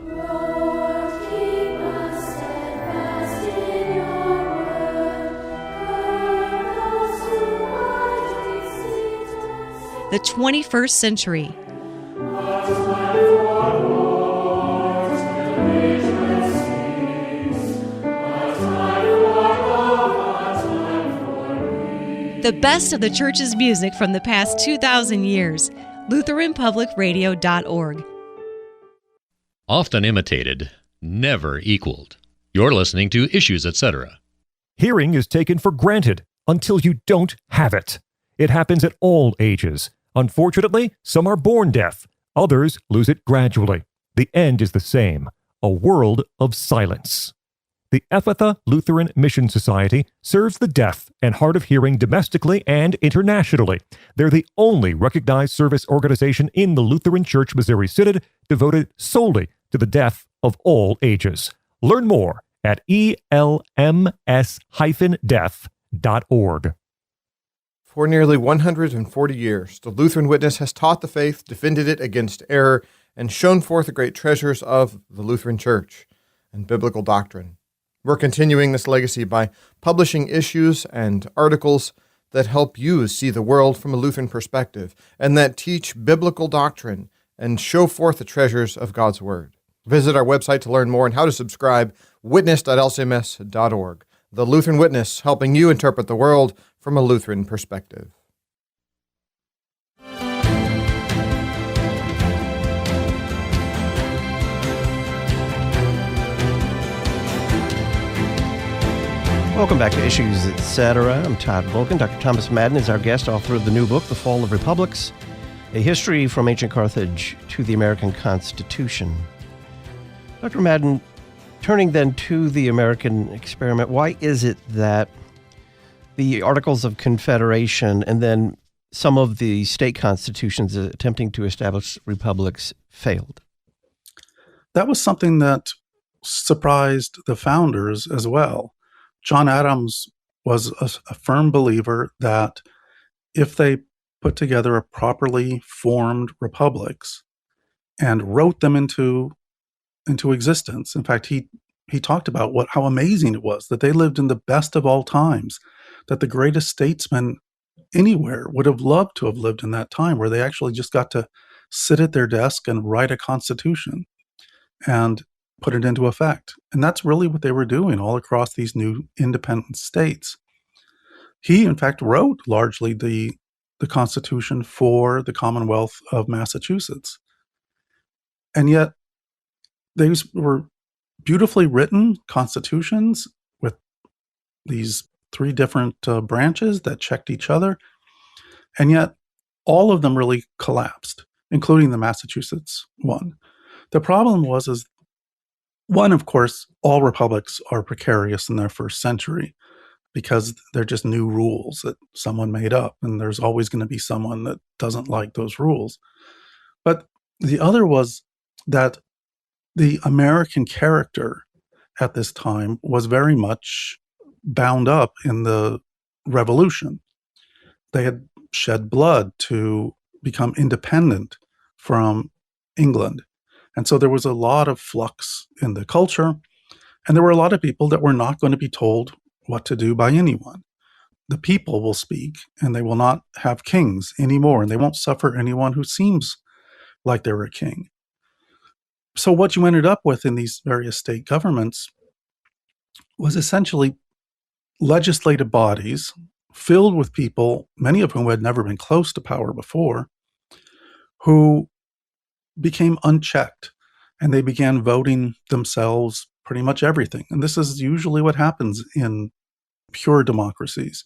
The 21st century. The best of the church's music from the past 2,000 years. LutheranPublicRadio.org. Often imitated, never equaled. You're listening to Issues, Etc. Hearing is taken for granted until you don't have it. It happens at all ages. Unfortunately, some are born deaf. Others lose it gradually. The end is the same, a world of silence. The Ephatha Lutheran Mission Society serves the deaf and hard of hearing domestically and internationally. They're the only recognized service organization in the Lutheran Church Missouri Synod devoted solely to the deaf of all ages. Learn more at elms-deaf.org. For nearly 140 years, the Lutheran Witness has taught the faith, defended it against error, and shown forth the great treasures of the Lutheran Church and biblical doctrine. We're continuing this legacy by publishing issues and articles that help you see the world from a Lutheran perspective and that teach biblical doctrine and show forth the treasures of God's Word. Visit our website to learn more and how to subscribe, witness.lcms.org. The Lutheran Witness, helping you interpret the world from a Lutheran perspective. Welcome back to Issues, Etc. I'm Todd Volkin. Dr. Thomas Madden is our guest, author of the new book, The Fall of Republics, A History from Ancient Carthage to the American Constitution. Dr. Madden, turning then to the American experiment, why is it that the Articles of Confederation and then some of the state constitutions attempting to establish republics failed? That was something that surprised the founders as well. John Adams was a firm believer that if they put together a properly formed republics and wrote them into existence, in fact, he talked about how amazing it was that they lived in the best of all times, that the greatest statesmen anywhere would have loved to have lived in that time where they actually just got to sit at their desk and write a constitution and put it into effect. And that's really what they were doing all across these new independent states. He, in fact, wrote largely the Constitution for the Commonwealth of Massachusetts. And yet these were beautifully written constitutions with these three different branches that checked each other. And yet all of them really collapsed, including the Massachusetts one. The problem is one, of course, all republics are precarious in their first century because they're just new rules that someone made up, and there's always going to be someone that doesn't like those rules. But the other was that the American character at this time was very much bound up in the Revolution. They had shed blood to become independent from England. And so there was a lot of flux in the culture, and there were a lot of people that were not going to be told what to do by anyone. The people will speak, and they will not have kings anymore, and they won't suffer anyone who seems like they're a king. So what you ended up with in these various state governments was essentially legislative bodies filled with people, many of whom had never been close to power before, who became unchecked, and they began voting themselves pretty much everything. And this is usually what happens in pure democracies.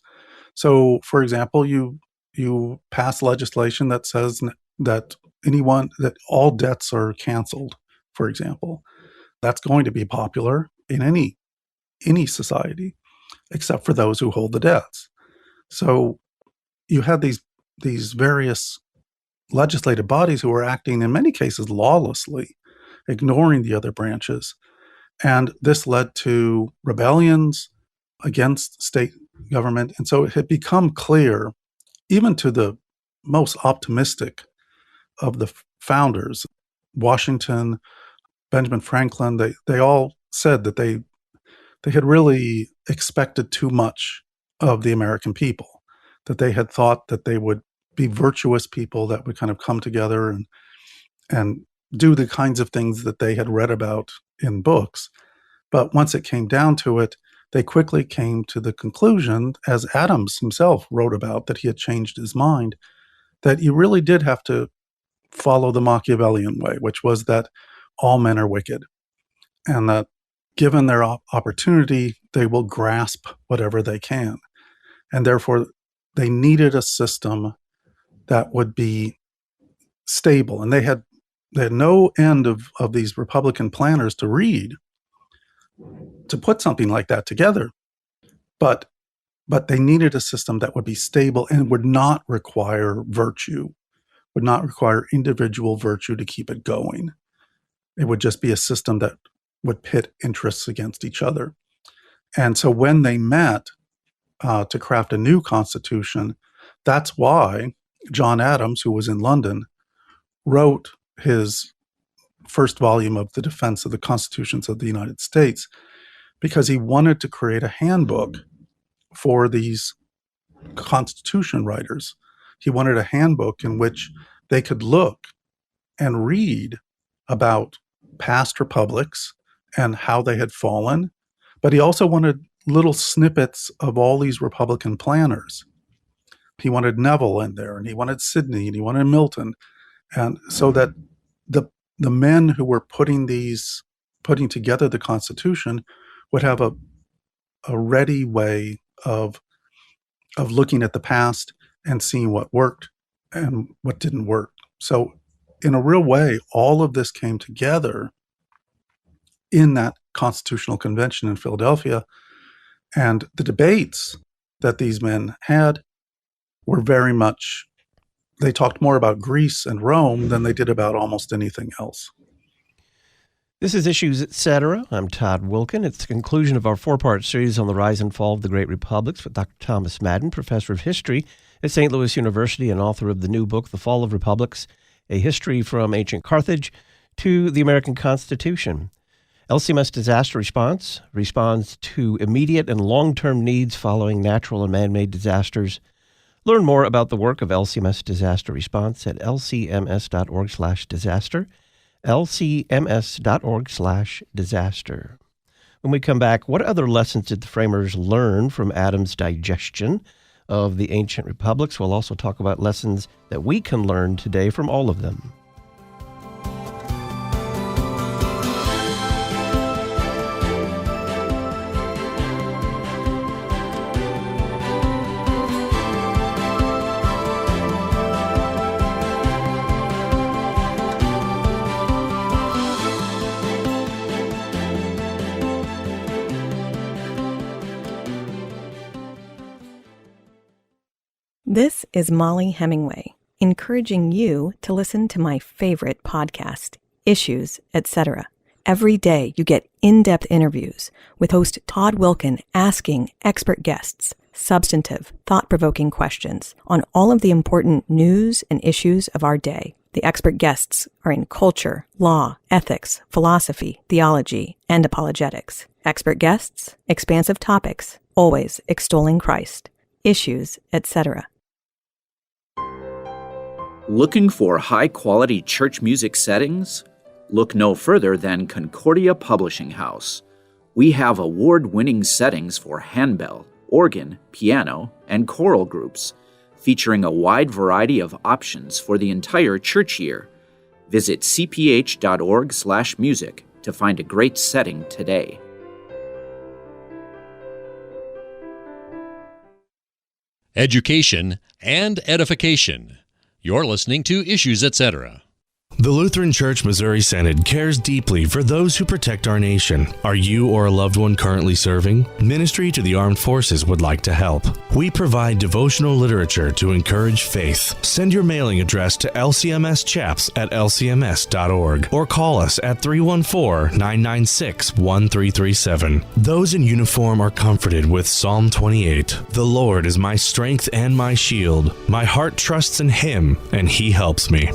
So, for example, you pass legislation that says that all debts are canceled, for example. That's going to be popular in any society, except for those who hold the debts. So you had these various legislative bodies who were acting in many cases lawlessly, ignoring the other branches. And this led to rebellions against state government. And so it had become clear, even to the most optimistic of the founders, Washington, Benjamin Franklin, they all said that they had really expected too much of the American people, that they had thought that they would be virtuous people that would kind of come together and do the kinds of things that they had read about in books. But once it came down to it, they quickly came to the conclusion, as Adams himself wrote about, that he had changed his mind, that you really did have to follow the Machiavellian way, which was that all men are wicked, and that given their opportunity, they will grasp whatever they can. And therefore, they needed a system that would be stable. And they had no end of these Republican planners to read to put something like that together. But they needed a system that would be stable and would not require virtue, would not require individual virtue to keep it going. It would just be a system that would pit interests against each other. And so when they met to craft a new constitution, that's why John Adams, who was in London, wrote his first volume of the Defense of the Constitutions of the United States, because he wanted to create a handbook for these constitution writers. He wanted a handbook in which they could look and read about past republics and how they had fallen. But he also wanted little snippets of all these Republican planners. He wanted Neville in there, and he wanted Sidney, and he wanted Milton. And so that the men who were putting together the Constitution would have a ready way of looking at the past and seeing what worked and what didn't work. So in a real way, all of this came together in that Constitutional Convention in Philadelphia. And the debates that these men had were very much, they talked more about Greece and Rome than they did about almost anything else. This is Issues, Etc. I'm Todd Wilkin. It's the conclusion of our four-part series on the rise and fall of the great republics with Dr. Thomas Madden, professor of history at St. Louis University and author of the new book, The Fall of Republics, A History from Ancient Carthage to the American Constitution. LCMS Disaster Response responds to immediate and long-term needs following natural and man-made disasters. Learn more about the work of LCMS Disaster Response at lcms.org/disaster, lcms.org/disaster. When we come back, what other lessons did the framers learn from Adams' digestion of the ancient republics? We'll also talk about lessons that we can learn today from all of them. This is Molly Hemingway, encouraging you to listen to my favorite podcast, Issues, Etc. Every day you get in-depth interviews with host Todd Wilkin asking expert guests substantive, thought-provoking questions on all of the important news and issues of our day. The expert guests are in culture, law, ethics, philosophy, theology, and apologetics. Expert guests, expansive topics, always extolling Christ. Issues, etc. Looking for high-quality church music settings? Look no further than Concordia Publishing House. We have award-winning settings for handbell, organ, piano, and choral groups, featuring a wide variety of options for the entire church year. Visit cph.org/music to find a great setting today. Education and edification. You're listening to Issues, Etc. The Lutheran Church Missouri Synod cares deeply for those who protect our nation. Are you or a loved one currently serving? Ministry to the Armed Forces would like to help. We provide devotional literature to encourage faith. Send your mailing address to lcmschaps@lcms.org or call us at 314-996-1337. Those in uniform are comforted with Psalm 28. The Lord is my strength and my shield. My heart trusts in Him, and He helps me.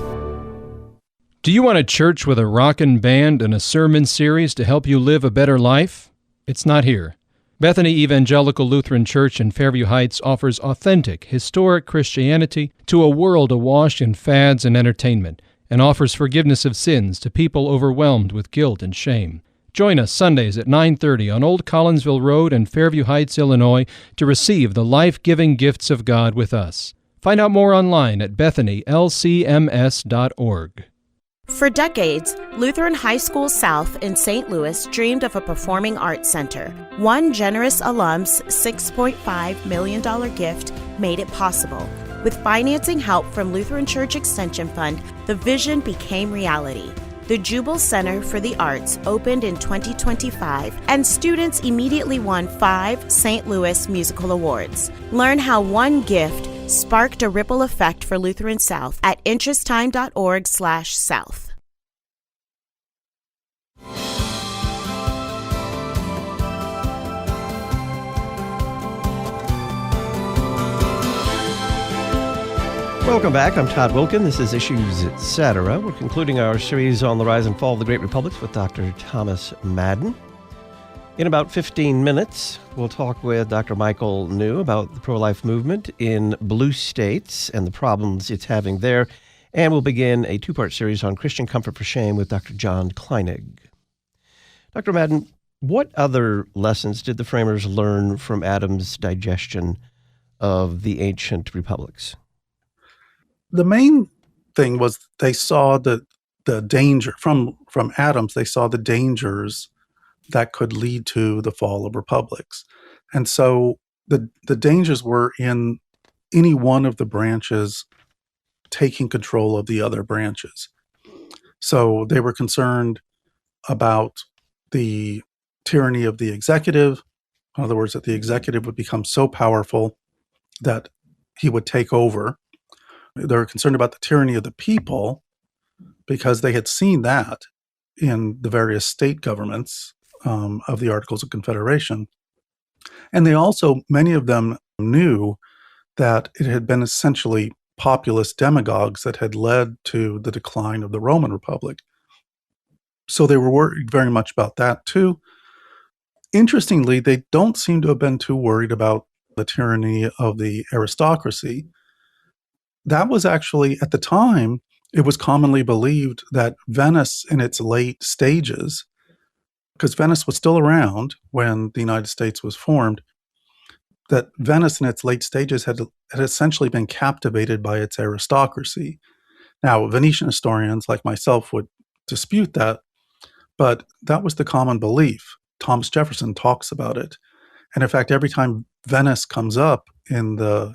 Do you want a church with a rockin' band and a sermon series to help you live a better life? It's not here. Bethany Evangelical Lutheran Church in Fairview Heights offers authentic, historic Christianity to a world awash in fads and entertainment, and offers forgiveness of sins to people overwhelmed with guilt and shame. Join us Sundays at 9:30 on Old Collinsville Road in Fairview Heights, Illinois, to receive the life-giving gifts of God with us. Find out more online at bethanylcms.org. For decades, Lutheran High School South in St. Louis dreamed of a performing arts center. One generous alum's $6.5 million gift made it possible. With financing help from Lutheran Church Extension Fund, the vision became reality. The Jubal Center for the Arts opened in 2025, and students immediately won 5 St. Louis Musical Awards. Learn how one gift sparked a ripple effect for Lutheran South at interesttime.org/south. Welcome back. I'm Todd Wilkin. This is Issues, Etc. We're concluding our series on the rise and fall of the Great Republics with Dr. Thomas Madden. In about 15 minutes, we'll talk with Dr. Michael New about the pro-life movement in blue states and the problems it's having there. And we'll begin a 2-part series on Christian comfort for shame with Dr. John Kleinig. Dr. Madden, what other lessons did the framers learn from Adams' digestion of the ancient republics? The main thing was they saw the danger from Adams. They saw the dangers that could lead to the fall of republics. And so the dangers were in any one of the branches taking control of the other branches. So they were concerned about the tyranny of the executive. In other words, that the executive would become so powerful that he would take over. They were concerned about the tyranny of the people because they had seen that in the various state governments of the Articles of Confederation. And they also, many of them knew that it had been essentially populist demagogues that had led to the decline of the Roman Republic. So they were worried very much about that too. Interestingly, they don't seem to have been too worried about the tyranny of the aristocracy. That was actually, at the time, it was commonly believed that Venice in its late stages, because Venice was still around when the United States was formed, that Venice in its late stages had essentially been captivated by its aristocracy. Now, Venetian historians like myself would dispute that, but that was the common belief. Thomas Jefferson talks about it. And in fact, every time Venice comes up in the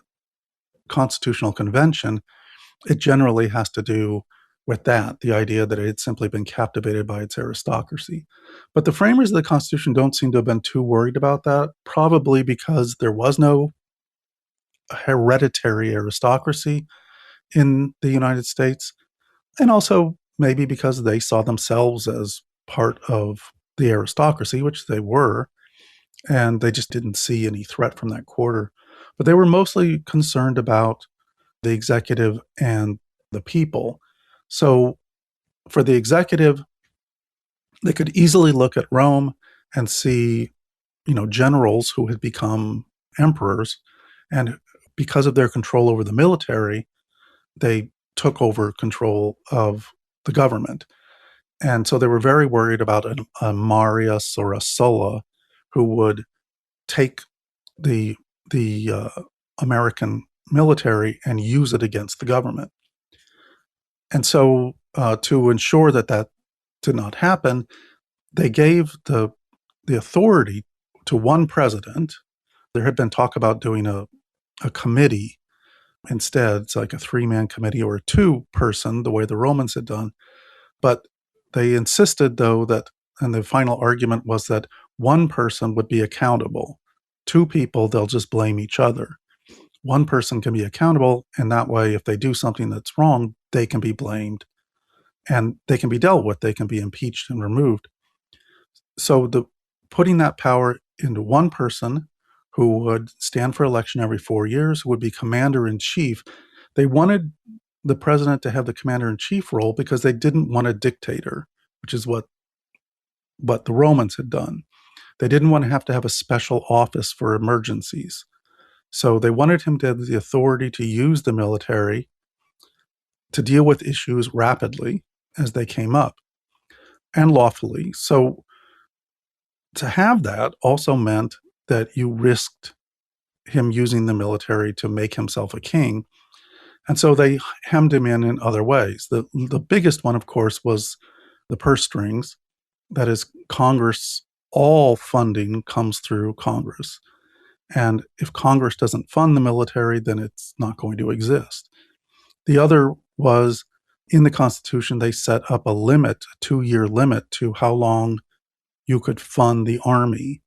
Constitutional Convention, it generally has to do with that, the idea that it had simply been captivated by its aristocracy. But the framers of the Constitution don't seem to have been too worried about that, probably because there was no hereditary aristocracy in the United States, and also maybe because they saw themselves as part of the aristocracy, which they were, and they just didn't see any threat from that quarter. But they were mostly concerned about the executive and the people. So for the executive, they could easily look at Rome and see, generals who had become emperors, and because of their control over the military, they took over control of the government. And so they were very worried about a Marius or a Sulla who would take the American military and use it against the government. And so to ensure that that did not happen, they gave the authority to one president. There had been talk about doing a committee instead. It's like a 3-man committee or a 2-person, the way the Romans had done. But they insisted, though, that, and the final argument was that one person would be accountable. 2 people, they'll just blame each other. One person can be accountable, and that way, if they do something that's wrong, they can be blamed and they can be dealt with. They can be impeached and removed. So putting that power into one person who would stand for election every 4 years, who would be commander-in-chief. They wanted the president to have the commander-in-chief role because they didn't want a dictator, which is what the Romans had done. They didn't want to have a special office for emergencies. So they wanted him to have the authority to use the military to deal with issues rapidly as they came up and lawfully. So to have that also meant that you risked him using the military to make himself a king. And so they hemmed him in other ways. The biggest one, of course, was the purse strings. That is, Congress, all funding comes through Congress. And if Congress doesn't fund the military, then it's not going to exist. The other was, in the Constitution, they set up a limit, a 2-year limit to how long you could fund the army.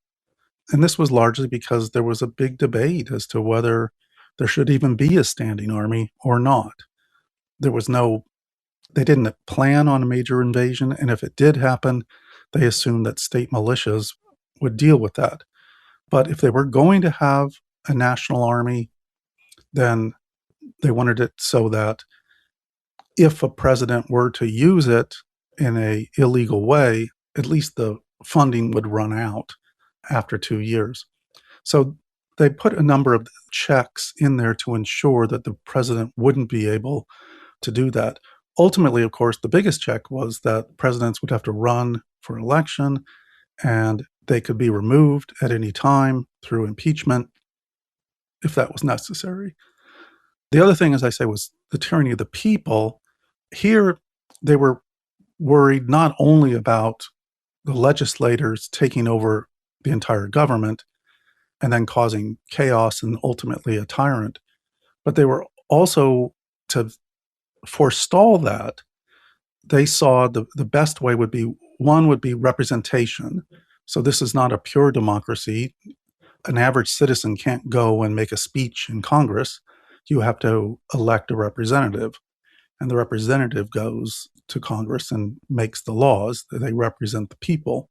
And this was largely because there was a big debate as to whether there should even be a standing army or not. They didn't plan on a major invasion, and if it did happen, they assumed that state militias would deal with that. But if they were going to have a national army, then they wanted it so that if a president were to use it in an illegal way, at least the funding would run out after 2 years. So they put a number of checks in there to ensure that the president wouldn't be able to do that. Ultimately, of course, the biggest check was that presidents would have to run for election, and they could be removed at any time through impeachment if that was necessary. The other thing, as I say, was the tyranny of the people. Here, they were worried not only about the legislators taking over the entire government and then causing chaos and ultimately a tyrant, but they were also, to forestall that, they saw the best way would be, one would be representation. So this is not a pure democracy. An average citizen can't go and make a speech in Congress. You have to elect a representative, and the representative goes to Congress and makes the laws. They represent the people.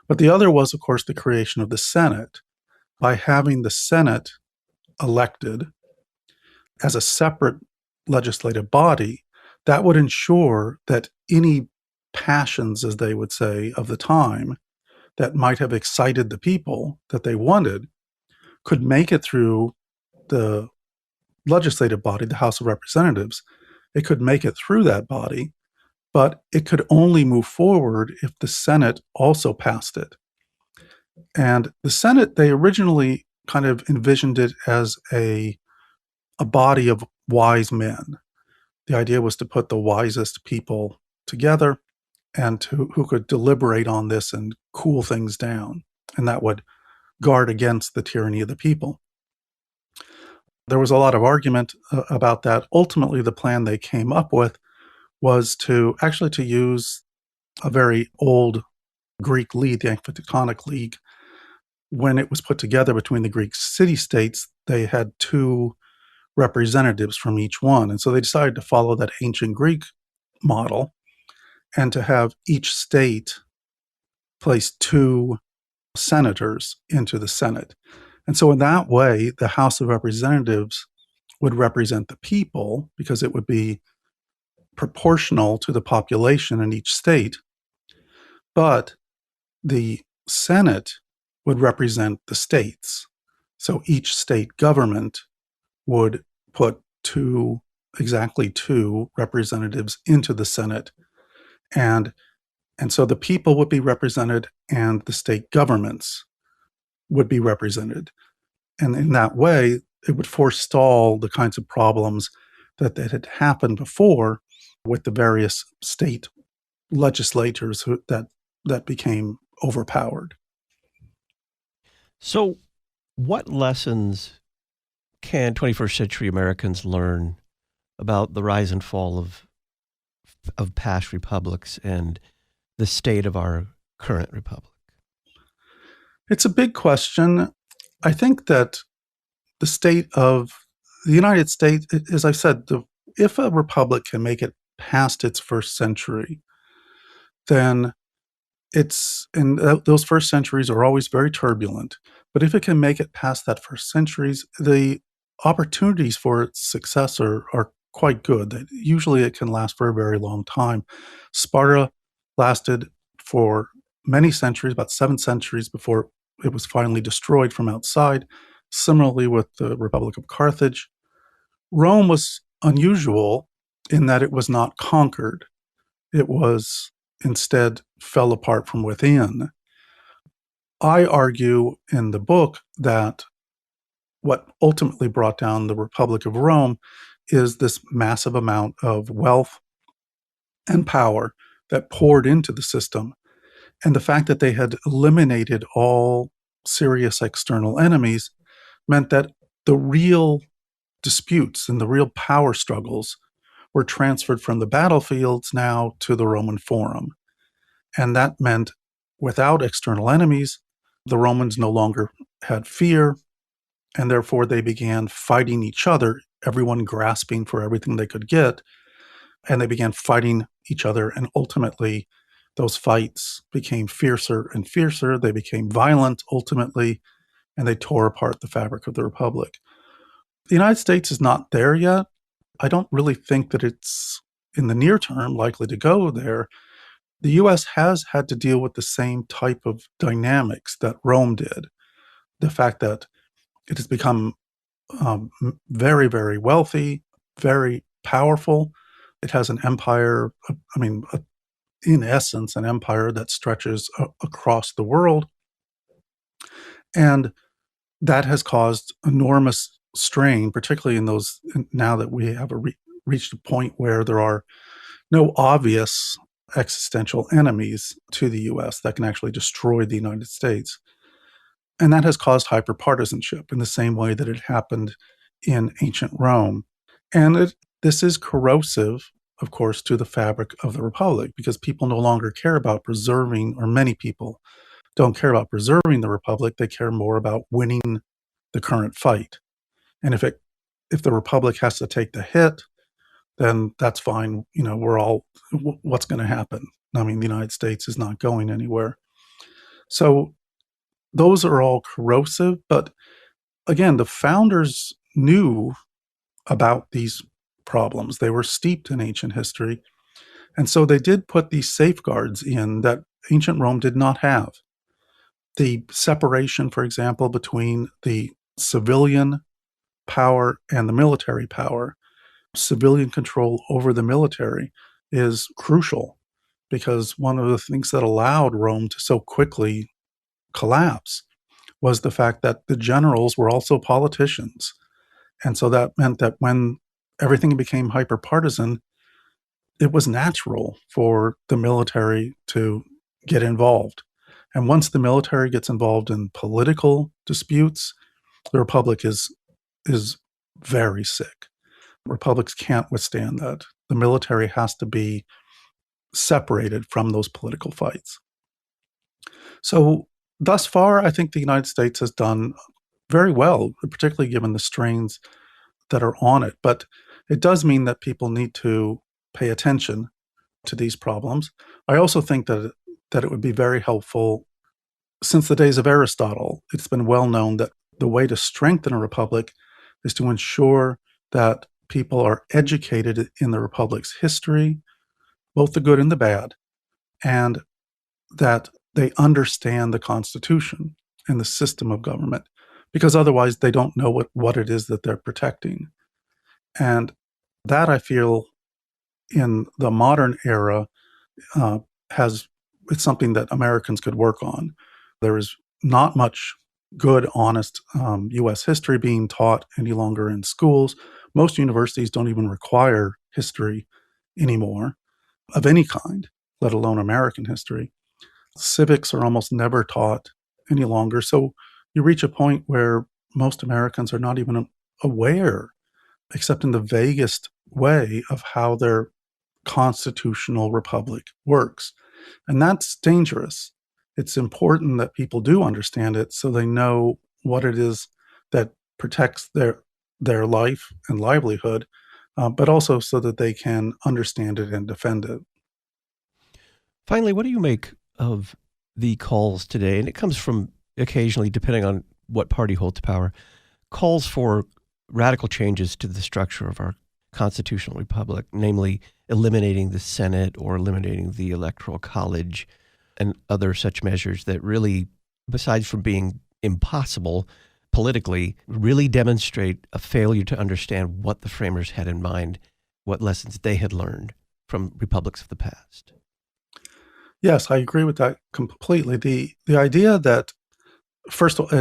But the other was, of course, the creation of the Senate. By having the Senate elected as a separate legislative body, that would ensure that any passions, as they would say, of the time that might have excited the people that they wanted could make it through the legislative body, the House of Representatives. It could make it through that body, but it could only move forward if the Senate also passed it. And the Senate, they originally kind of envisioned it as a body of wise men. The idea was to put the wisest people together and who could deliberate on this and cool things down. And that would guard against the tyranny of the people. There was a lot of argument about that. Ultimately, the plan they came up with was to use a very old Greek league, the Amphitectonic League, when it was put together between the Greek city-states, they had 2 representatives from each one. And so they decided to follow that ancient Greek model and to have each state place 2 senators into the Senate. And so in that way, the House of Representatives would represent the people because it would be proportional to the population in each state. But the Senate would represent the states. So each state government would put exactly two representatives into the Senate. And so the people would be represented and the state governments would be represented. And in that way, it would forestall the kinds of problems that had happened before with the various state legislatures that became overpowered. So what lessons can 21st century Americans learn about the rise and fall of past republics and the state of our current republic? It's a big question. I think that the state of the United States, as I said, if a republic can make it past its first century, then those first centuries are always very turbulent. But if it can make it past that first centuries, the opportunities for its success are quite good. Usually it can last for a very long time. Sparta lasted for many centuries, about 7 centuries before it was finally destroyed from outside. Similarly with the Republic of Carthage. Rome was unusual in that it was not conquered. It was instead fell apart from within. I argue in the book that what ultimately brought down the Republic of Rome is this massive amount of wealth and power that poured into the system. And the fact that they had eliminated all serious external enemies meant that the real disputes and the real power struggles were transferred from the battlefields now to the Roman Forum. And that meant without external enemies, the Romans no longer had fear, and therefore they began fighting each other, everyone grasping for everything they could get, and they began fighting each other, and ultimately those fights became fiercer and fiercer. They became violent ultimately, and they tore apart the fabric of the Republic. The United States is not there yet. I don't really think that it's, in the near term, likely to go there. The U.S. has had to deal with the same type of dynamics that Rome did. The fact that it has become very, very wealthy, very powerful. It has an empire, in essence, an empire that stretches across the world. And that has caused enormous strain, particularly in those, now that we have reached a point where there are no obvious existential enemies to the U.S. that can actually destroy the United States. And that has caused hyperpartisanship in the same way that it happened in ancient Rome. And this is corrosive, of course, to the fabric of the Republic, because people no longer care about preserving, or many people don't care about preserving the Republic. They care more about winning the current fight. And if the Republic has to take the hit, then that's fine. What's going to happen? I mean, the United States is not going anywhere. So those are all corrosive. But again, the founders knew about these problems. They were steeped in ancient history. And so they did put these safeguards in that ancient Rome did not have. The separation, for example, between the civilian power and the military power. Civilian control over the military is crucial, because one of the things that allowed Rome to so quickly collapse was the fact that the generals were also politicians. And so that meant that when everything became hyper-partisan, it was natural for the military to get involved. And once the military gets involved in political disputes, the Republic is very sick. Republics can't withstand that. The military has to be separated from those political fights. So thus far, I think the United States has done very well, particularly given the strains that are on it. But it does mean that people need to pay attention to these problems. I also think that it would be very helpful. Since the days of Aristotle, it's been well known that the way to strengthen a republic is to ensure that people are educated in the republic's history, both the good and the bad, and that they understand the Constitution and the system of government, because otherwise they don't know what it is that they're protecting. And that, I feel, in the modern era, it's something that Americans could work on. There is not much good, honest U.S. history being taught any longer in schools. Most universities don't even require history anymore of any kind, let alone American history. Civics are almost never taught any longer. So you reach a point where most Americans are not even aware, except in the vaguest way, of how their constitutional republic works. And that's dangerous. It's important that people do understand it so they know what it is that protects their life and livelihood, but also so that they can understand it and defend it. Finally, what do you make of the calls today? And it comes from occasionally, depending on what party holds power, calls for radical changes to the structure of our constitutional republic, namely eliminating the Senate or eliminating the Electoral College and other such measures that really, besides from being impossible politically, really demonstrate a failure to understand what the framers had in mind, what lessons they had learned from republics of the past. Yes, I agree with that completely. The idea that, first of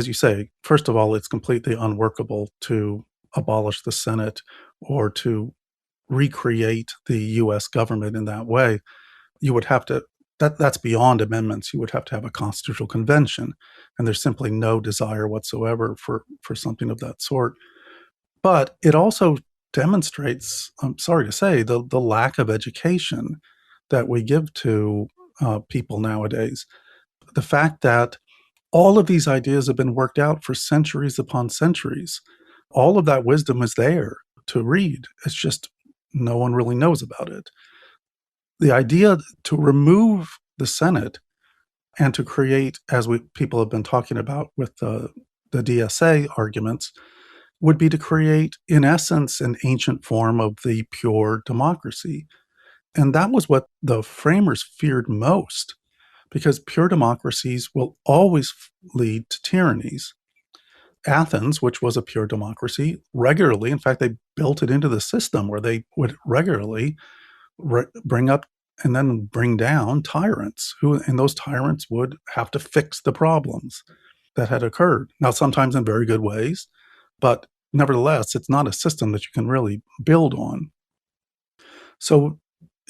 all, it's completely unworkable to abolish the Senate or to recreate the U.S. government in that way. You would have to, that's beyond amendments. You would have to have a constitutional convention, and there's simply no desire whatsoever for something of that sort. But it also demonstrates, I'm sorry to say, the lack of education that we give to people nowadays. The fact that all of these ideas have been worked out for centuries upon centuries. All of that wisdom is there to read. It's just no one really knows about it. The idea to remove the Senate and to create, as people have been talking about with the DSA arguments, would be to create, in essence, an ancient form of the pure democracy. And that was what the framers feared most, because pure democracies will always lead to tyrannies. Athens, which was a pure democracy, regularly, in fact, they built it into the system where they would regularly bring up and then bring down tyrants, and those tyrants would have to fix the problems that had occurred. Now, sometimes in very good ways, but nevertheless, it's not a system that you can really build on. So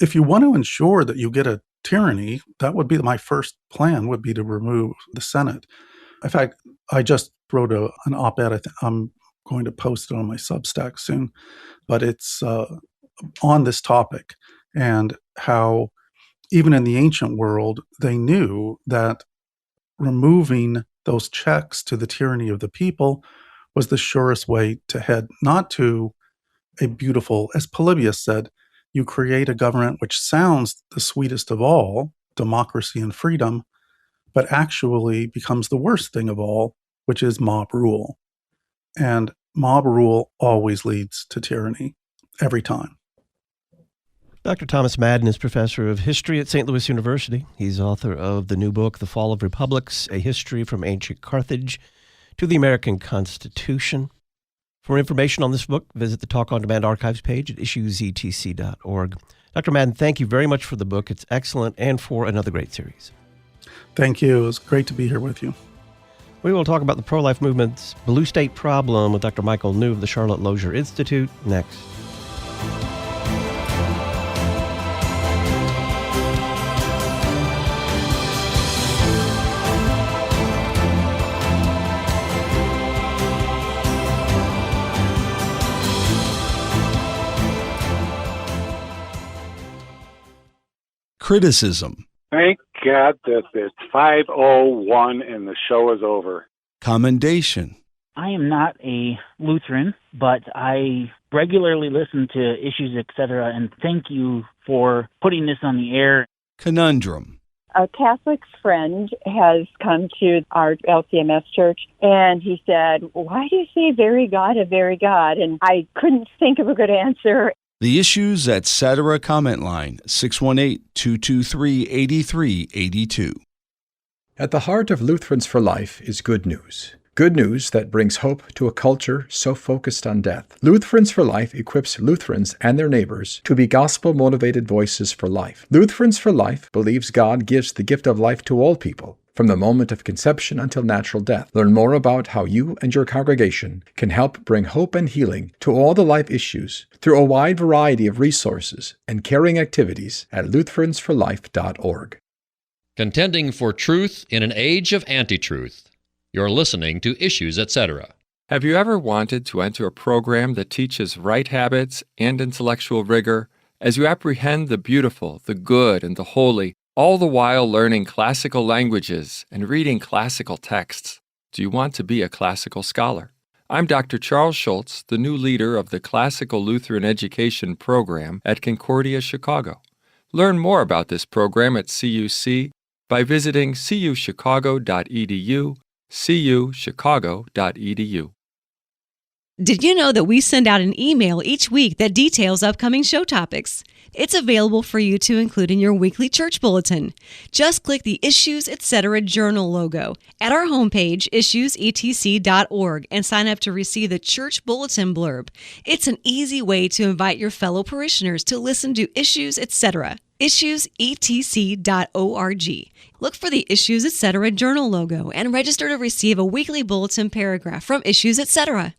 if you want to ensure that you get a tyranny, that would be my first plan, would be to remove the Senate. In fact, I just wrote an op-ed. I'm going to post it on my Substack soon, but it's on this topic and how even in the ancient world, they knew that removing those checks to the tyranny of the people was the surest way to head not to a beautiful, as Polybius said, you create a government which sounds the sweetest of all, democracy and freedom, but actually becomes the worst thing of all, which is mob rule. And mob rule always leads to tyranny, every time. Dr. Thomas Madden is professor of history at St. Louis University. He's author of the new book, The Fall of Republics, A History from Ancient Carthage to the American Constitution. For more information on this book, visit the Talk On Demand archives page at issuesetc.org. Dr. Madden, thank you very much for the book. It's excellent, and for another great series. Thank you. It was great to be here with you. We will talk about the pro-life movement's blue state problem with Dr. Michael New of the Charlotte Lozier Institute next. Criticism. Thank God that it's 5:01 and the show is over. Commendation. I am not a Lutheran, but I regularly listen to Issues, etc., and thank you for putting this on the air. Conundrum. A Catholic friend has come to our LCMS church, and he said, "Why do you say very God, a very God?" And I couldn't think of a good answer. The Issues, Etc. comment line, 618-223-8382. At the heart of Lutherans for Life is good news. Good news that brings hope to a culture so focused on death. Lutherans for Life equips Lutherans and their neighbors to be gospel-motivated voices for life. Lutherans for Life believes God gives the gift of life to all people, from the moment of conception until natural death. Learn more about how you and your congregation can help bring hope and healing to all the life issues through a wide variety of resources and caring activities at lutheransforlife.org. Contending for truth in an age of anti-truth. You're listening to Issues, Etc. Have you ever wanted to enter a program that teaches right habits and intellectual rigor as you apprehend the beautiful, the good, and the holy, all the while learning classical languages and reading classical texts? Do you want to be a classical scholar? I'm Dr. Charles Schultz, the new leader of the Classical Lutheran Education Program at Concordia, Chicago. Learn more about this program at CUC by visiting cuchicago.edu, cuchicago.edu. Did you know that we send out an email each week that details upcoming show topics? It's available for you to include in your weekly church bulletin. Just click the Issues, Etc. Journal logo at our homepage, issuesetc.org, and sign up to receive the church bulletin blurb. It's an easy way to invite your fellow parishioners to listen to Issues, Etc. issuesetc.org. Look for the Issues, Etc. Journal logo and register to receive a weekly bulletin paragraph from Issues, Etc.